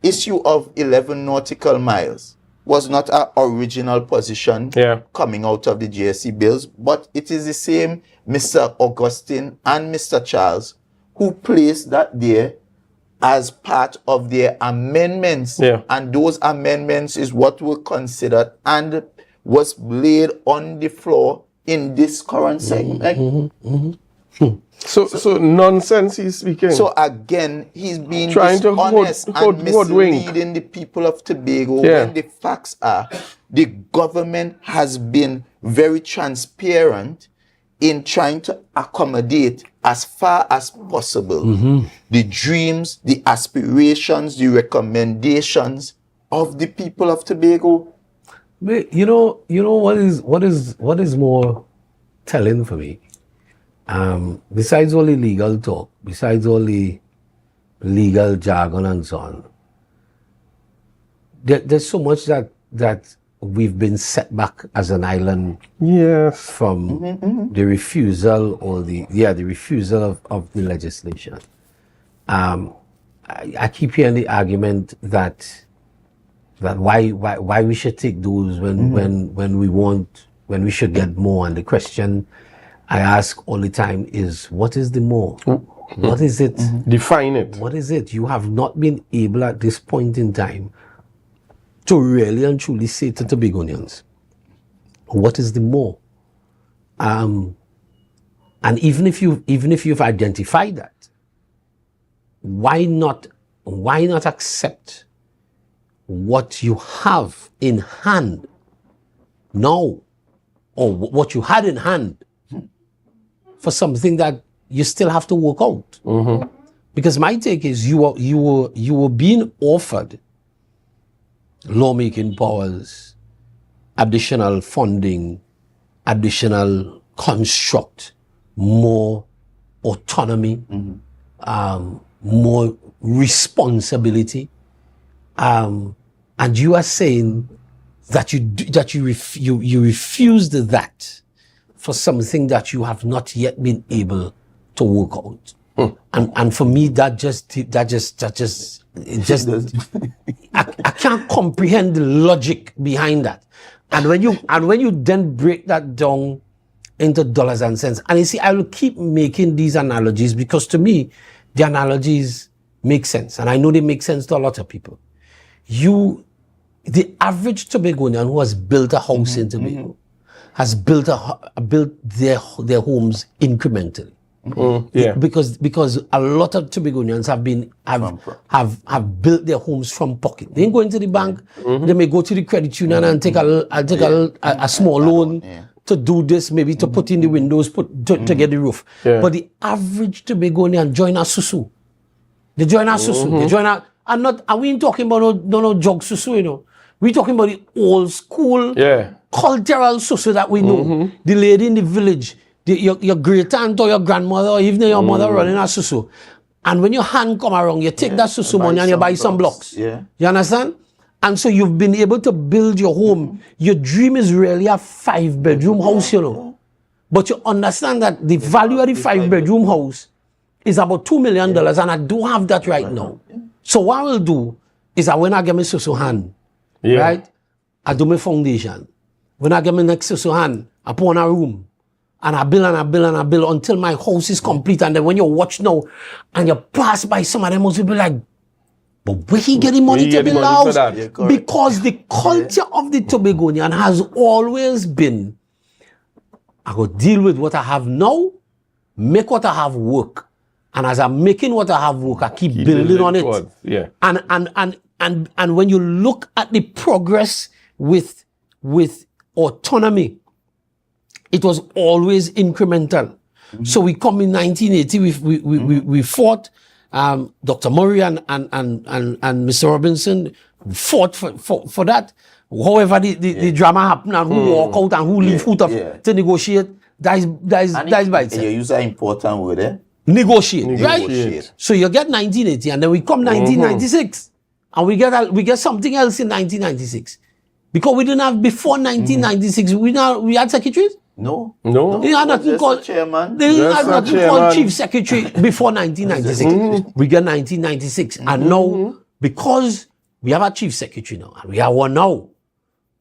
issue of 11 nautical miles was not our original position coming out of the GSC bills, but it is the same Mr. Augustine and Mr. Charles who placed that there as part of their amendments. And those amendments is what were considered and was laid on the floor in this current segment. So nonsense he's speaking. So again, he's being trying dishonest to and misleading the people of Tobago when the facts are the government has been very transparent in trying to accommodate as far as possible the dreams, the aspirations, the recommendations of the people of Tobago. You know what is more telling for me? Besides all the legal talk, besides all the legal jargon and so on, there's so much that we've been set back as an island from the refusal or the refusal of the legislation. I keep hearing the argument that why we should take those when we should get more, and the question I ask all the time is, what is the more? What is it? Define it. What is it? You have not been able at this point in time to really and truly say to Tobagonians, what is the more? And even if you've identified that, why not accept what you have in hand now, or what you had in hand, for something that you still have to work out? Because my take is you were being offered lawmaking powers, additional funding, additional construct, more autonomy, more responsibility, and you are saying that you refused that for something that you have not yet been able to work out. And for me, I can't comprehend the logic behind that. And when you then break that down into dollars and cents, and you see, I will keep making these analogies because to me, the analogies make sense, and I know they make sense to a lot of people. The average Tobagonian who has built a house in Tobago has built their homes incrementally. Because a lot of Tobagonians have built their homes from pocket. They ain't going to the bank. They may go to the credit union and take a small loan to do this, maybe to put in the windows, to get the roof. But the average Tobagonian join a susu. They join a susu. They join a, and we ain't talking about no jog susu, you know. We talking about the old school cultural susu that we know. The lady in the village, your great aunt or your grandmother or even your mother running a susu. And when your hand come around, you take that susu money and you buy some blocks. You understand? And so you've been able to build your home. Your dream is really a 5-bedroom house, you know. But you understand that the value of the 5-bedroom house is about $2 million, and I don't have that right now. So what I will do is when I get my susu hand, right, I do my foundation. When I get my next susu hand, I put on a room. And I build and I build and I build until my house is complete. And then when you watch now and you pass by some of them, most people be like, but where he getting money to build a house? Because the culture of the Tobagonian has always been, I go deal with what I have now, make what I have work. And as I'm making what I have work, I keep building on it. And when you look at the progress with autonomy, it was always incremental. So we come in 1980, we fought, Dr. Murray and Mr. Robinson fought for that. However, the drama happened and who walk out and who leave foot off to negotiate, that is by itself. And you use an important word, eh? Negotiate, right? So you get 1980 and then we come 1996 and we get something else in 1996. Because we didn't have before 1996, we had secretaries? No. They had nothing called chairman. They had nothing called chief secretary before 1996. We get 1996. And now, because we have a chief secretary now, and we have one now,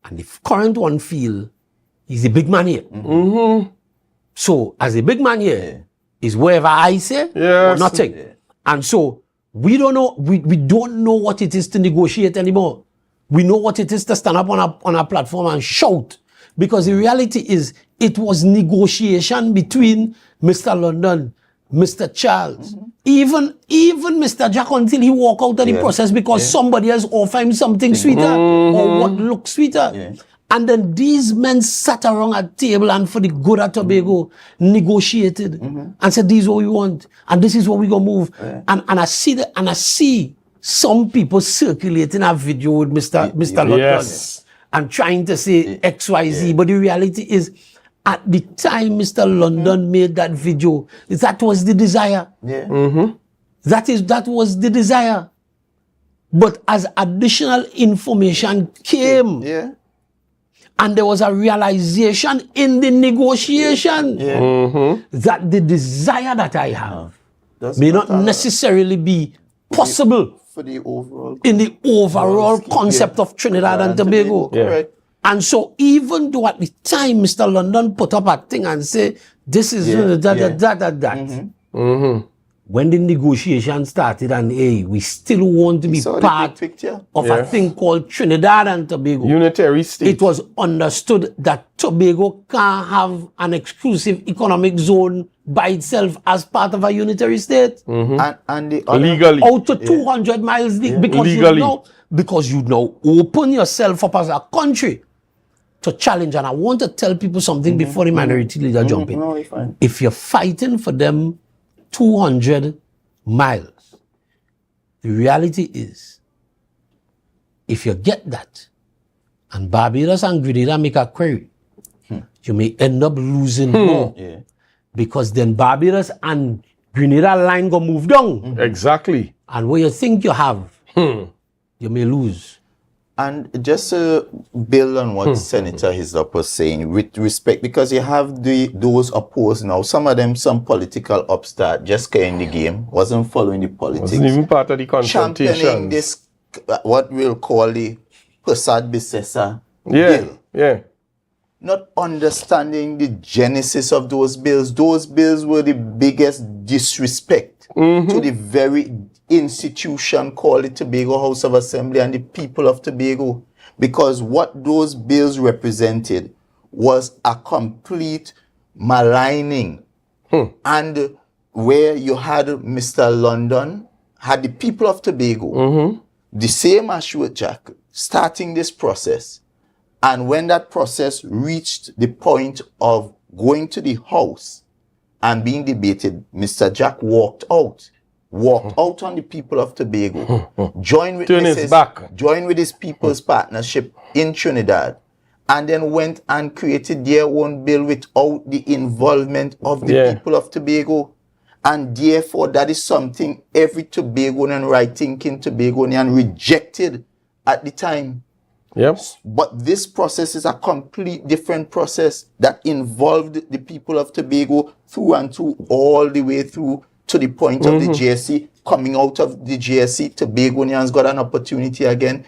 and the current one feel he's a big man here. So, as a big man here, is wherever I say, or nothing. And so, we don't know, we don't know what it is to negotiate anymore. We know what it is to stand up on a platform and shout. Because the reality is, it was negotiation between Mr. London, Mr. Charles, even Mr. Jack until he walked out of the process because somebody else offered him something sweeter or what looked sweeter. And then these men sat around a table and for the good of Tobago negotiated and said, this is what we want and this is what we're going to move. And I see that, and I see some people circulating a video with Mr. London and trying to say X, Y, Z. But the reality is, at the time Mr. London made that video, that was the desire. That was the desire. But as additional information came, and there was a realization in the negotiation that the desire that I have may not necessarily be possible for the overall in the overall concept of Trinidad and Tobago. And so even though at the time Mr. London put up a thing and say, this is when the negotiation started and hey, we still want to be part of a thing called Trinidad and Tobago. Unitary state. It was understood that Tobago can't have an exclusive economic zone by itself as part of a unitary state. And the legally. Out to 200 miles because legally. Because you now open yourself up as a country to challenge. And I want to tell people something before the minority leader jump in. No, if you're fighting for them 200 miles, the reality is, if you get that, and Barbados and Grenada make a query, you may end up losing more. Because then Barbados and Grenada line go move down. Exactly. And what you think you have, you may lose. And just to build on what Senator Hislop was saying, with respect, because you have those opposed now, some of them, some political upstart, just in the game, wasn't following the politics. Wasn't even part of the consultation. Championing this, what we'll call the Persad Bissessa bill. Yeah. Not understanding the genesis of those bills. Those bills were the biggest disrespect to the very institution called the Tobago House of Assembly and the people of Tobago, because what those bills represented was a complete maligning. And where you had Mr. London, had the people of Tobago, the same as with Jack, starting this process. And when that process reached the point of going to the House and being debated, Mr. Jack walked out on the people of Tobago, joined with his People's Partnership in Trinidad, and then went and created their own bill without the involvement of the people of Tobago. And therefore, that is something every Tobagoan and right-thinking Tobagonian rejected at the time. But this process is a complete different process that involved the people of Tobago through and through, all the way through to the point of the GSC. Coming out of the GSC, Tobagonians got an opportunity again,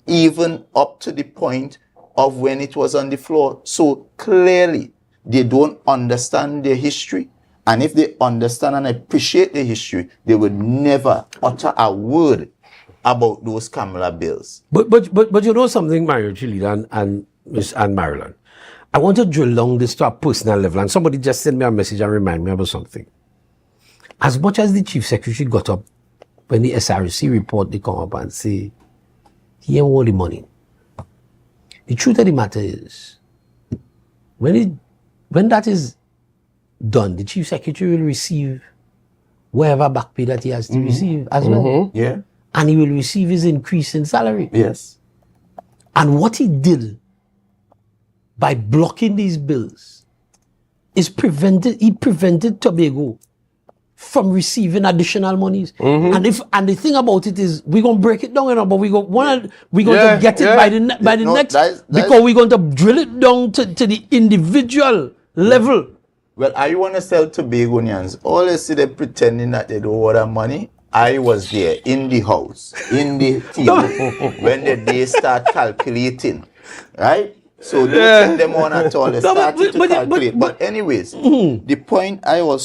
even up to the point of when it was on the floor. So clearly, they don't understand their history. And if they understand and appreciate the history, they would never utter a word about those Kamala bills. But you know something, Mario Chile and Miss Anne Marilyn. I want to drill down this to a personal level, and somebody just sent me a message and remind me about something. As much as the Chief Secretary got up when the SRC report, they come up and say, he ain't want the money. The truth of the matter is, when that is done, the Chief Secretary will receive whatever back pay that he has to receive as well. And he will receive his increase in salary. And what he did by blocking these bills is he prevented Tobago from receiving additional monies. And the thing about it is, we're gonna break it down, but we're going to get it by the next, because we're going to drill it down to the individual level. Well, I want to sell Tobagonians. All they see, they're pretending that they don't want that money. I was there in the house, in the TV, when they start calculating, right? So don't send them on at all. They started to calculate. But anyways, the point I want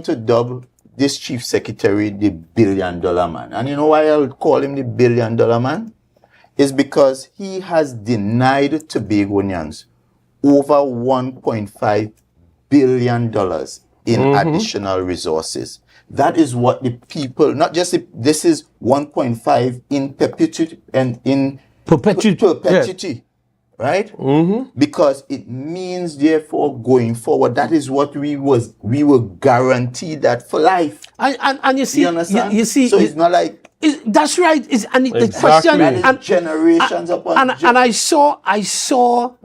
to dub this Chief Secretary the $1 billion man. And you know why I'll call him the $1 billion man? Is because he has denied Tobagonians over $1.5 billion in additional resources. That is what the people, not just this is 1.5 in perpetuity and in perpetuity, right? Because it means, therefore, going forward, that is what we were guaranteed that for life. And you see, you understand? You see, so it's not like that's right. The question that is generations upon and I saw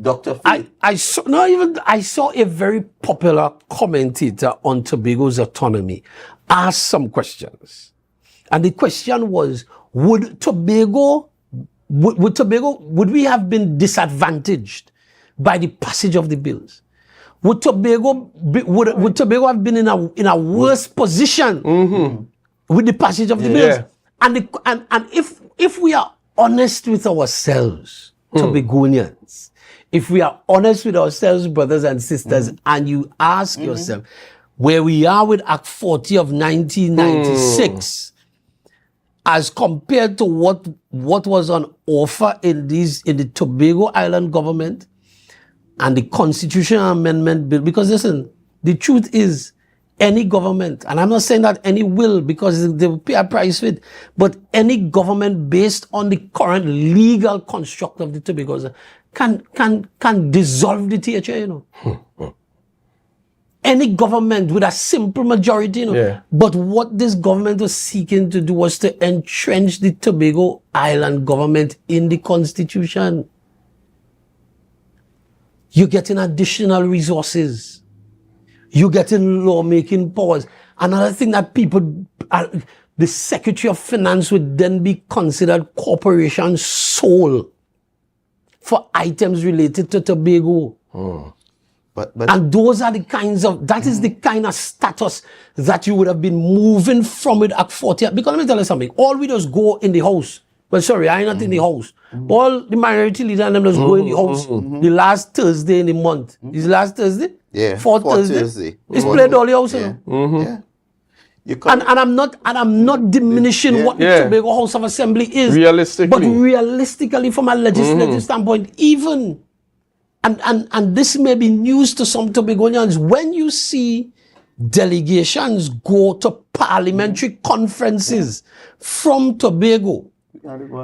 Dr. I saw a very popular commentator on Tobago's autonomy ask some questions, and the question was: would we have been disadvantaged by the passage of the bills? Would Tobago have been in a worse position with the passage of the bills? And if we are honest with ourselves, Tobagonians, if we are honest with ourselves, brothers and sisters, and you ask yourself, where we are with Act 40 of 1996, as compared to what was on offer in the Tobago Island government and the constitutional amendment bill, because listen, the truth is, any government, and I'm not saying that any will, because they will pay a price for it, but any government based on the current legal construct of the Tobago can dissolve the THA, you know. Any government with a simple majority, you know. Yeah. But what this government was seeking to do was to entrench the Tobago Island government in the constitution. You're getting additional resources. You're getting lawmaking powers. Another thing that the Secretary of Finance would then be considered corporation sole for items related to Tobago. And those are the kinds of, that is the kind of status that you would have been moving from with Act 40. Because let me tell you something, all we just go in the house. Well, sorry, I'm not in the house. All the minority leaders and them just go in the house the last Thursday in the month. Is last Thursday? Yeah. Fourth Thursday. It's played all the house. Yeah. And I'm not diminishing what the Tobago House of Assembly is. Realistically. But realistically, from a legislative standpoint, even, and this may be news to some Tobagonians, when you see delegations go to parliamentary conferences from Tobago,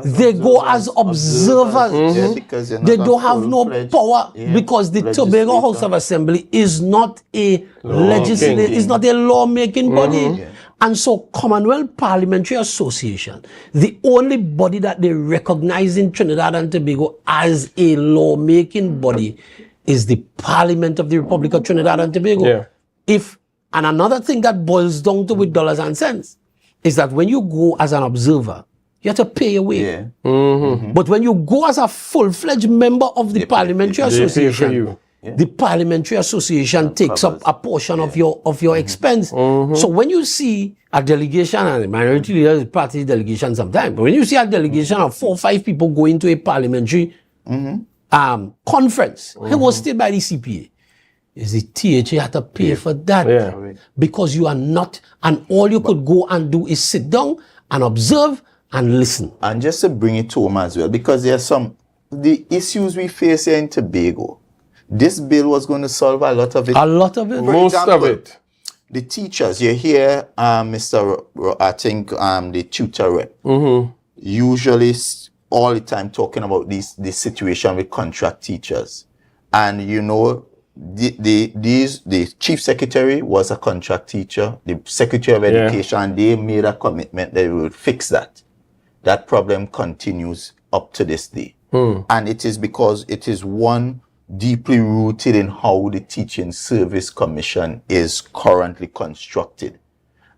they go as observers. They don't have no power because the Tobago House of Assembly is not a legislative, is not a lawmaking body. And so Commonwealth Parliamentary Association, the only body that they recognize in Trinidad and Tobago as a lawmaking body is the Parliament of the Republic of Trinidad and Tobago. And another thing that boils down to with dollars and cents is that when you go as an observer, you have to pay your way. But when you go as a full-fledged member of the Parliamentary Association, the Parliamentary Association takes up a portion of your expense. So when you see a delegation, and the minority leaders party delegation sometimes, but when you see a delegation of 4 or 5 people going to a parliamentary conference, it was still by the CPA. Is the THA had to pay for that because you are not, and all you could go and do is sit down and observe and listen. And just to bring it home as well, because there are the issues we face here in Tobago, this bill was going to solve a lot of it. A lot of it. Most of it. The teachers, you hear I think the tutor rep, usually all the time talking about this situation with contract teachers. And you know, the chief secretary was a contract teacher, the secretary of education, and they made a commitment that they would fix that. That problem continues up to this day. And it is because it is one deeply rooted in how the Teaching Service Commission is currently constructed.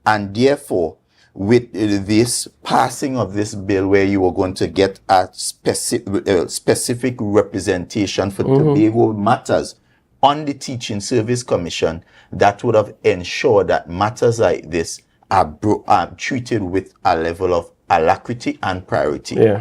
And therefore, with this passing of this bill where you are going to get a specific representation for Tobago matters on the Teaching Service Commission, that would have ensured that matters like this are treated with a level of alacrity and priority.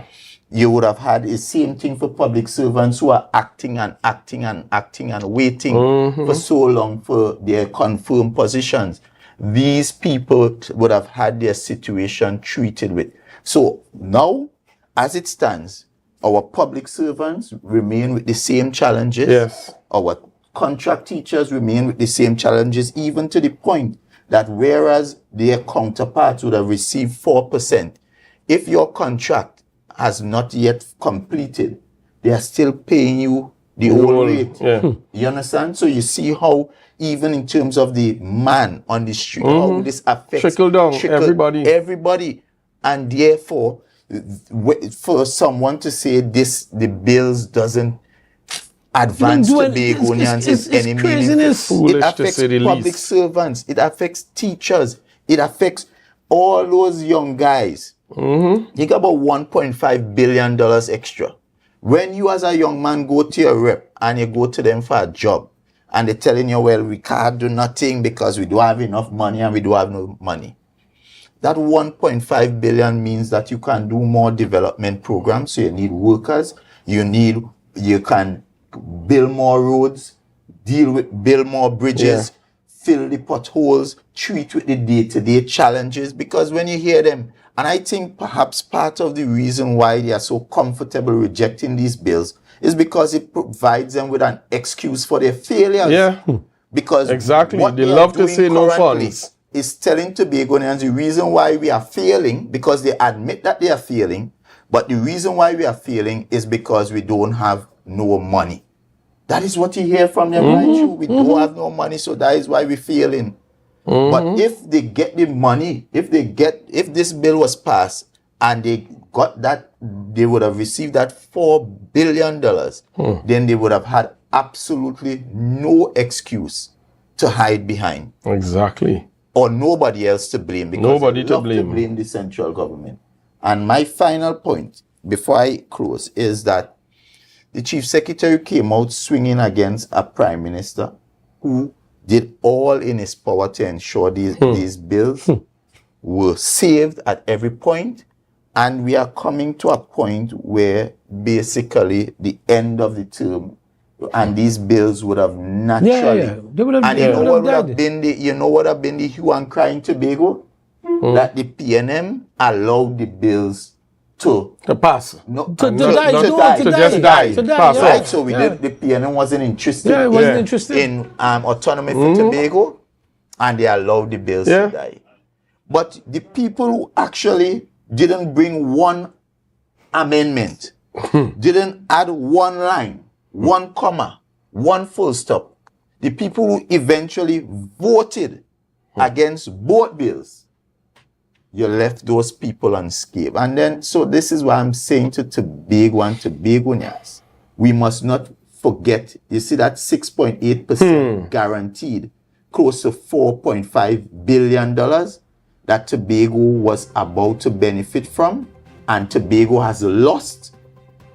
You would have had the same thing for public servants who are acting and waiting for so long for their confirmed positions. These people would have had their situation treated with. So now, as it stands, our public servants remain with the same challenges. Our contract teachers remain with the same challenges, even to the point that whereas their counterparts would have received 4%, if your contract has not yet completed, they are still paying you the old rate. You understand? So you see how even in terms of the man on the street, how this affects trickle down everybody. And therefore, for someone to say the bills doesn't advance Tobagonians in any meaningful, it affects public servants, it affects teachers, it affects all those young guys. You got about $1.5 billion extra. When you as a young man go to your rep and you go to them for a job and they're telling you, well, we can't do nothing because we don't have enough money and we don't have no money. That 1.5 billion means that you can do more development programs. So you need workers, you can build more roads, build more bridges, fill the potholes, treat with the day-to-day challenges. Because when you hear them, and I think perhaps part of the reason why they are so comfortable rejecting these bills is because it provides them with an excuse for their failures. Yeah. Because exactly, what they love to say no funds. Is telling Tobagonians the reason why we are failing, because they admit that they are failing, but the reason why we are failing is because we don't have no money. That is what you hear from them, right? We don't have no money, so that is why we're failing. But if they get the money, if this bill was passed and they got that, they would have received that $4 billion, then they would have had absolutely no excuse to hide behind. Exactly. Or nobody else to blame, because nobody to blame the central government. And my final point before I close is that the Chief Secretary came out swinging against a Prime Minister who did all in his power to ensure these bills were saved at every point. And we are coming to a point where basically the end of the term and these bills would have naturally, They would have, and you know what would have been the hue and cry in Tobago? That the PNM allowed the bills to pass. To just die. Right? So the PNM wasn't interested, in autonomy for Tobago, and they allowed the bills to die. But the people who actually didn't bring one amendment, didn't add one line, one comma, one full stop, the people who eventually voted against both bills, you left those people unscathed. And then, so this is why I'm saying to Tobago and Tobagonians, we must not forget, you see that 6.8% guaranteed, close to $4.5 billion that Tobago was about to benefit from, and Tobago has lost.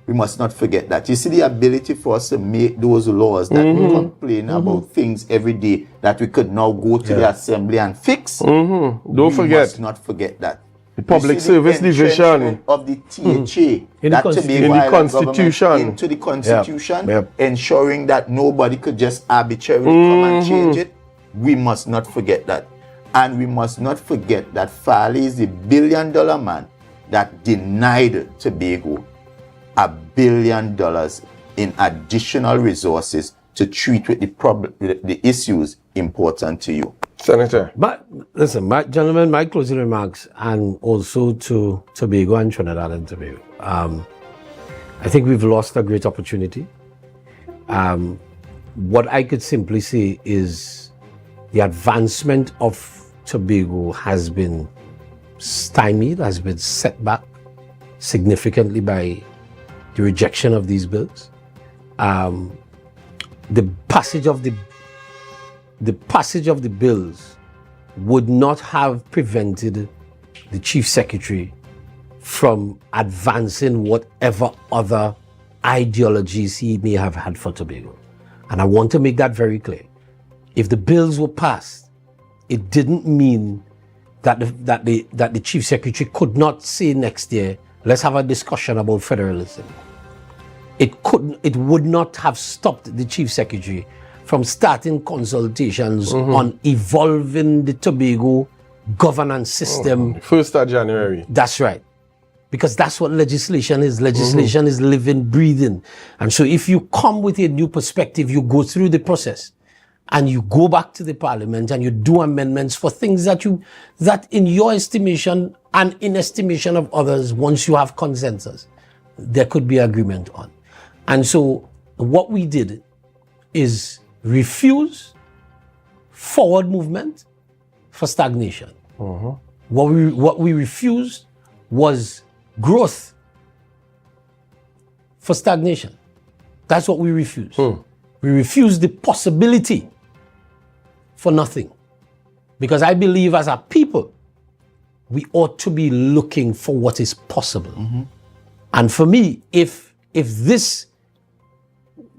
We must not forget that. You see the ability for us to make those laws that we complain about things every day that we could now go to the assembly and fix. Don't forget. We must not forget that. The Public Service Division of the THA in the Constitution, into the Constitution, ensuring that nobody could just arbitrarily come and change it. We must not forget that. And we must not forget that Farley is the billion-dollar man that denied Tobago $1 billion in additional resources to treat with the issues important to you. Senator. But listen, gentlemen, my closing remarks, and also to Tobago and Trinidad and Tobago. I think we've lost a great opportunity. What I could simply say is the advancement of Tobago has been stymied, has been set back significantly by the rejection of these bills. The passage of the bills would not have prevented the Chief Secretary from advancing whatever other ideologies he may have had for Tobago. And I want to make that very clear. If the bills were passed, it didn't mean that the Chief Secretary could not say next year, let's have a discussion about federalism. It would not have stopped the Chief Secretary from starting consultations on evolving the Tobago governance system. 1st of January. That's right. Because that's what legislation is. Legislation is living, breathing. And so if you come with a new perspective, you go through the process and you go back to the Parliament and you do amendments for things that in your estimation and in estimation of others, once you have consensus, there could be agreement on. And so what we did is refuse forward movement for stagnation. What we refused was growth for stagnation. That's what we refused. We refused the possibility for nothing. Because I believe as a people, we ought to be looking for what is possible. And for me, if this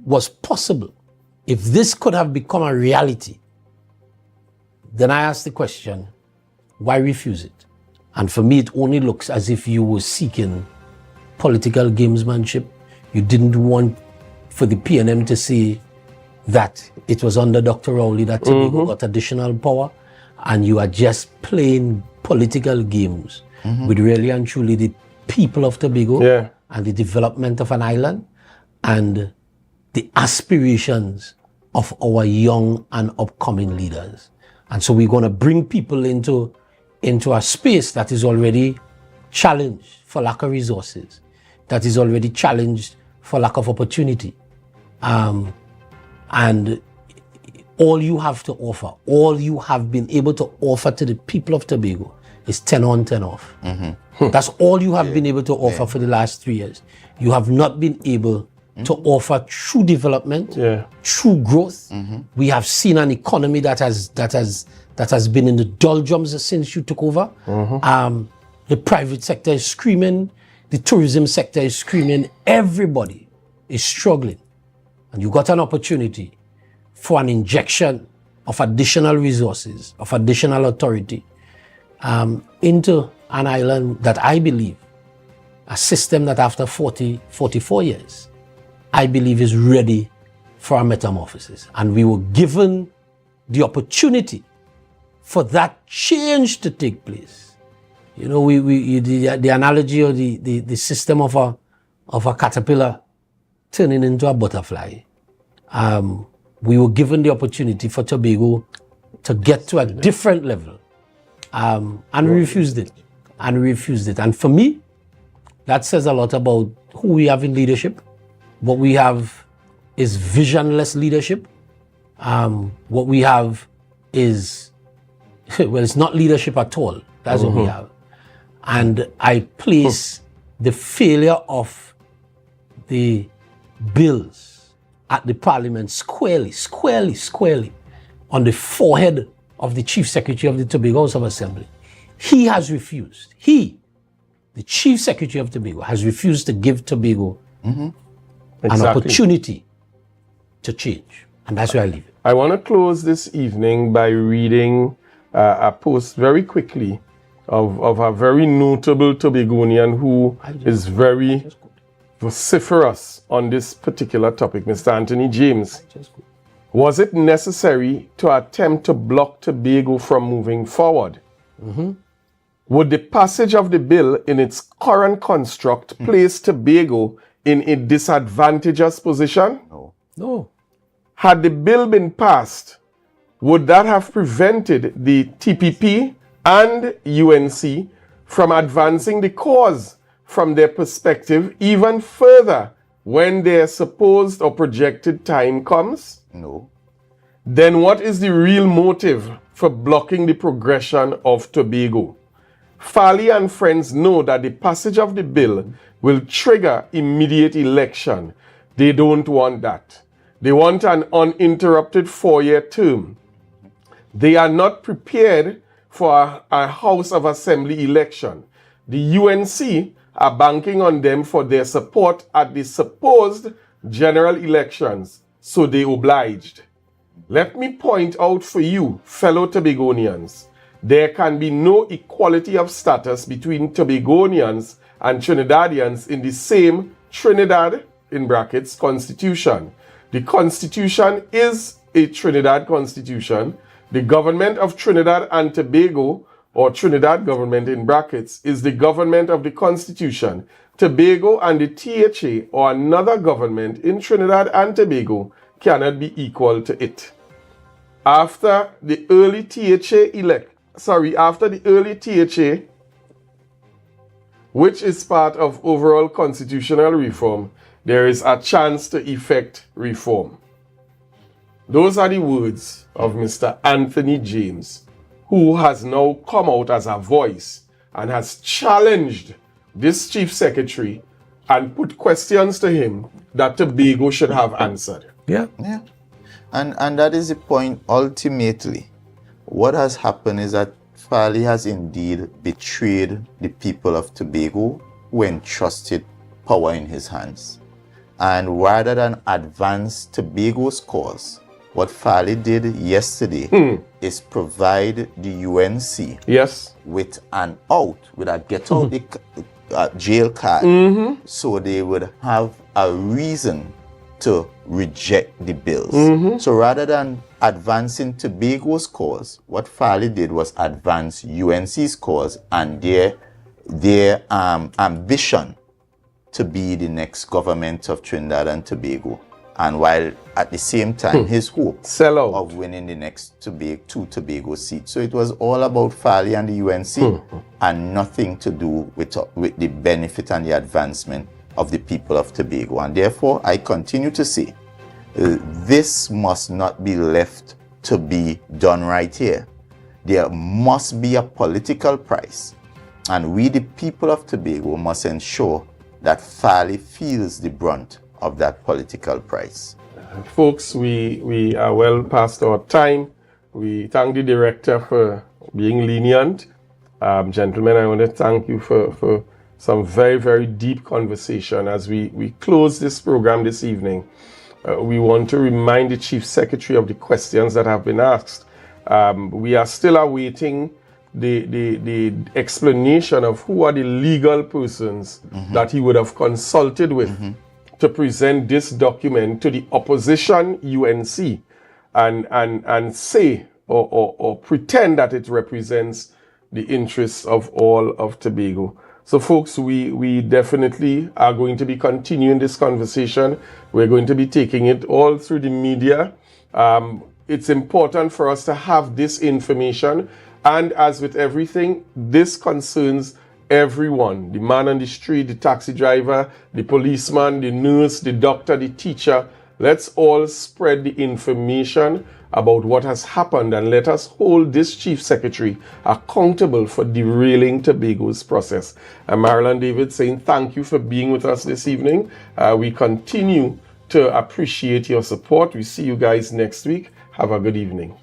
was possible, if this could have become a reality, then I ask the question, why refuse it? And for me, it only looks as if you were seeking political gamesmanship. You didn't want for the PNM to say that it was under Dr. Rowley that Tobago got additional power, and you are just playing political games with really and truly the people of Tobago and the development of an island and the aspirations of our young and upcoming leaders. And so we're going to bring people into a space that is already challenged for lack of resources, that is already challenged for lack of opportunity. And all you have to offer, all you have been able to offer to the people of Tobago is 10 on, 10 off. That's all you have been able to offer for the last 3 years. You have not been able to offer true development, true growth. We have seen an economy that has been in the doldrums since you took over. The private sector is screaming, the tourism sector is screaming, everybody is struggling. And you got an opportunity for an injection of additional resources, of additional authority into an island that I believe, a system that after 44 years, I believe is ready for a metamorphosis. And we were given the opportunity for that change to take place. You know, the analogy of the system of a caterpillar turning into a butterfly. We were given the opportunity for Tobago to get to a different level. And we refused it. And for me, that says a lot about who we have in leadership. What we have is visionless leadership. What we have is, well, it's not leadership at all. That's what we have. And I place the failure of the bills at the Parliament squarely on the forehead of the Chief Secretary of the Tobago House of Assembly. He has refused. The Chief Secretary of Tobago, has refused to give Tobago an opportunity to change. And that's where I leave it. I want to close this evening by reading a post very quickly of a very notable Tobagonian who is very vociferous on this particular topic, Mr. Anthony James. Was it necessary to attempt to block Tobago from moving forward? Would the passage of the bill in its current construct place Tobago in a disadvantageous position? No. Had the bill been passed, would that have prevented the TPP and UNC from advancing the cause from their perspective even further when their supposed or projected time comes? No. Then what is the real motive for blocking the progression of Tobago? Farley and friends know that the passage of the bill will trigger immediate election. They don't want that. They want an uninterrupted 4-year term. They are not prepared for a House of Assembly election. The UNC are banking on them for their support at the supposed general elections, so they obliged. Let me point out for you, fellow Tobagonians, there can be no equality of status between Tobagonians and Trinidadians in the same Trinidad, in brackets, constitution. The constitution is a Trinidad constitution. The government of Trinidad and Tobago, or Trinidad government in brackets, is the government of the constitution. Tobago and the THA, or another government in Trinidad and Tobago, cannot be equal to it. After the early THA, which is part of overall constitutional reform, there is a chance to effect reform. Those are the words of Mr. Anthony James, who has now come out as a voice and has challenged this Chief Secretary and put questions to him that Tobago should have answered. Yeah. And that is the point. Ultimately, what has happened is that Farley has indeed betrayed the people of Tobago who entrusted power in his hands. And rather than advance Tobago's cause, What Farley did yesterday is provide the UNC with an out, with a get out the jail card, so they would have a reason to reject the bills. So rather than advancing Tobago's cause, what Farley did was advance UNC's cause and their ambition to be the next government of Trinidad and Tobago. And while at the same time, his hope of winning the next two Tobago seats. So it was all about Farley and the UNC and nothing to do with the benefit and the advancement of the people of Tobago. And therefore, I continue to say, this must not be left to be done right here. There must be a political price. And we, the people of Tobago, must ensure that Farley feels the brunt of that political price. Folks, we are well past our time. We thank the director for being lenient. Gentlemen, I want to thank you for some very, very deep conversation. As we close this program this evening, we want to remind the Chief Secretary of the questions that have been asked. We are still awaiting the explanation of who are the legal persons that he would have consulted with to present this document to the opposition UNC and say or pretend that it represents the interests of all of Tobago. So folks, we definitely are going to be continuing this conversation. We're going to be taking it all through the media. It's important for us to have this information. And as with everything, this concerns everyone. The man on the street, the taxi driver, the policeman, the nurse, the doctor, the teacher. Let's all spread the information about what has happened and let us hold this Chief Secretary accountable for derailing Tobago's process. I'm Marilyn David saying thank you for being with us this evening. We continue to appreciate your support. We see you guys next week. Have a good evening.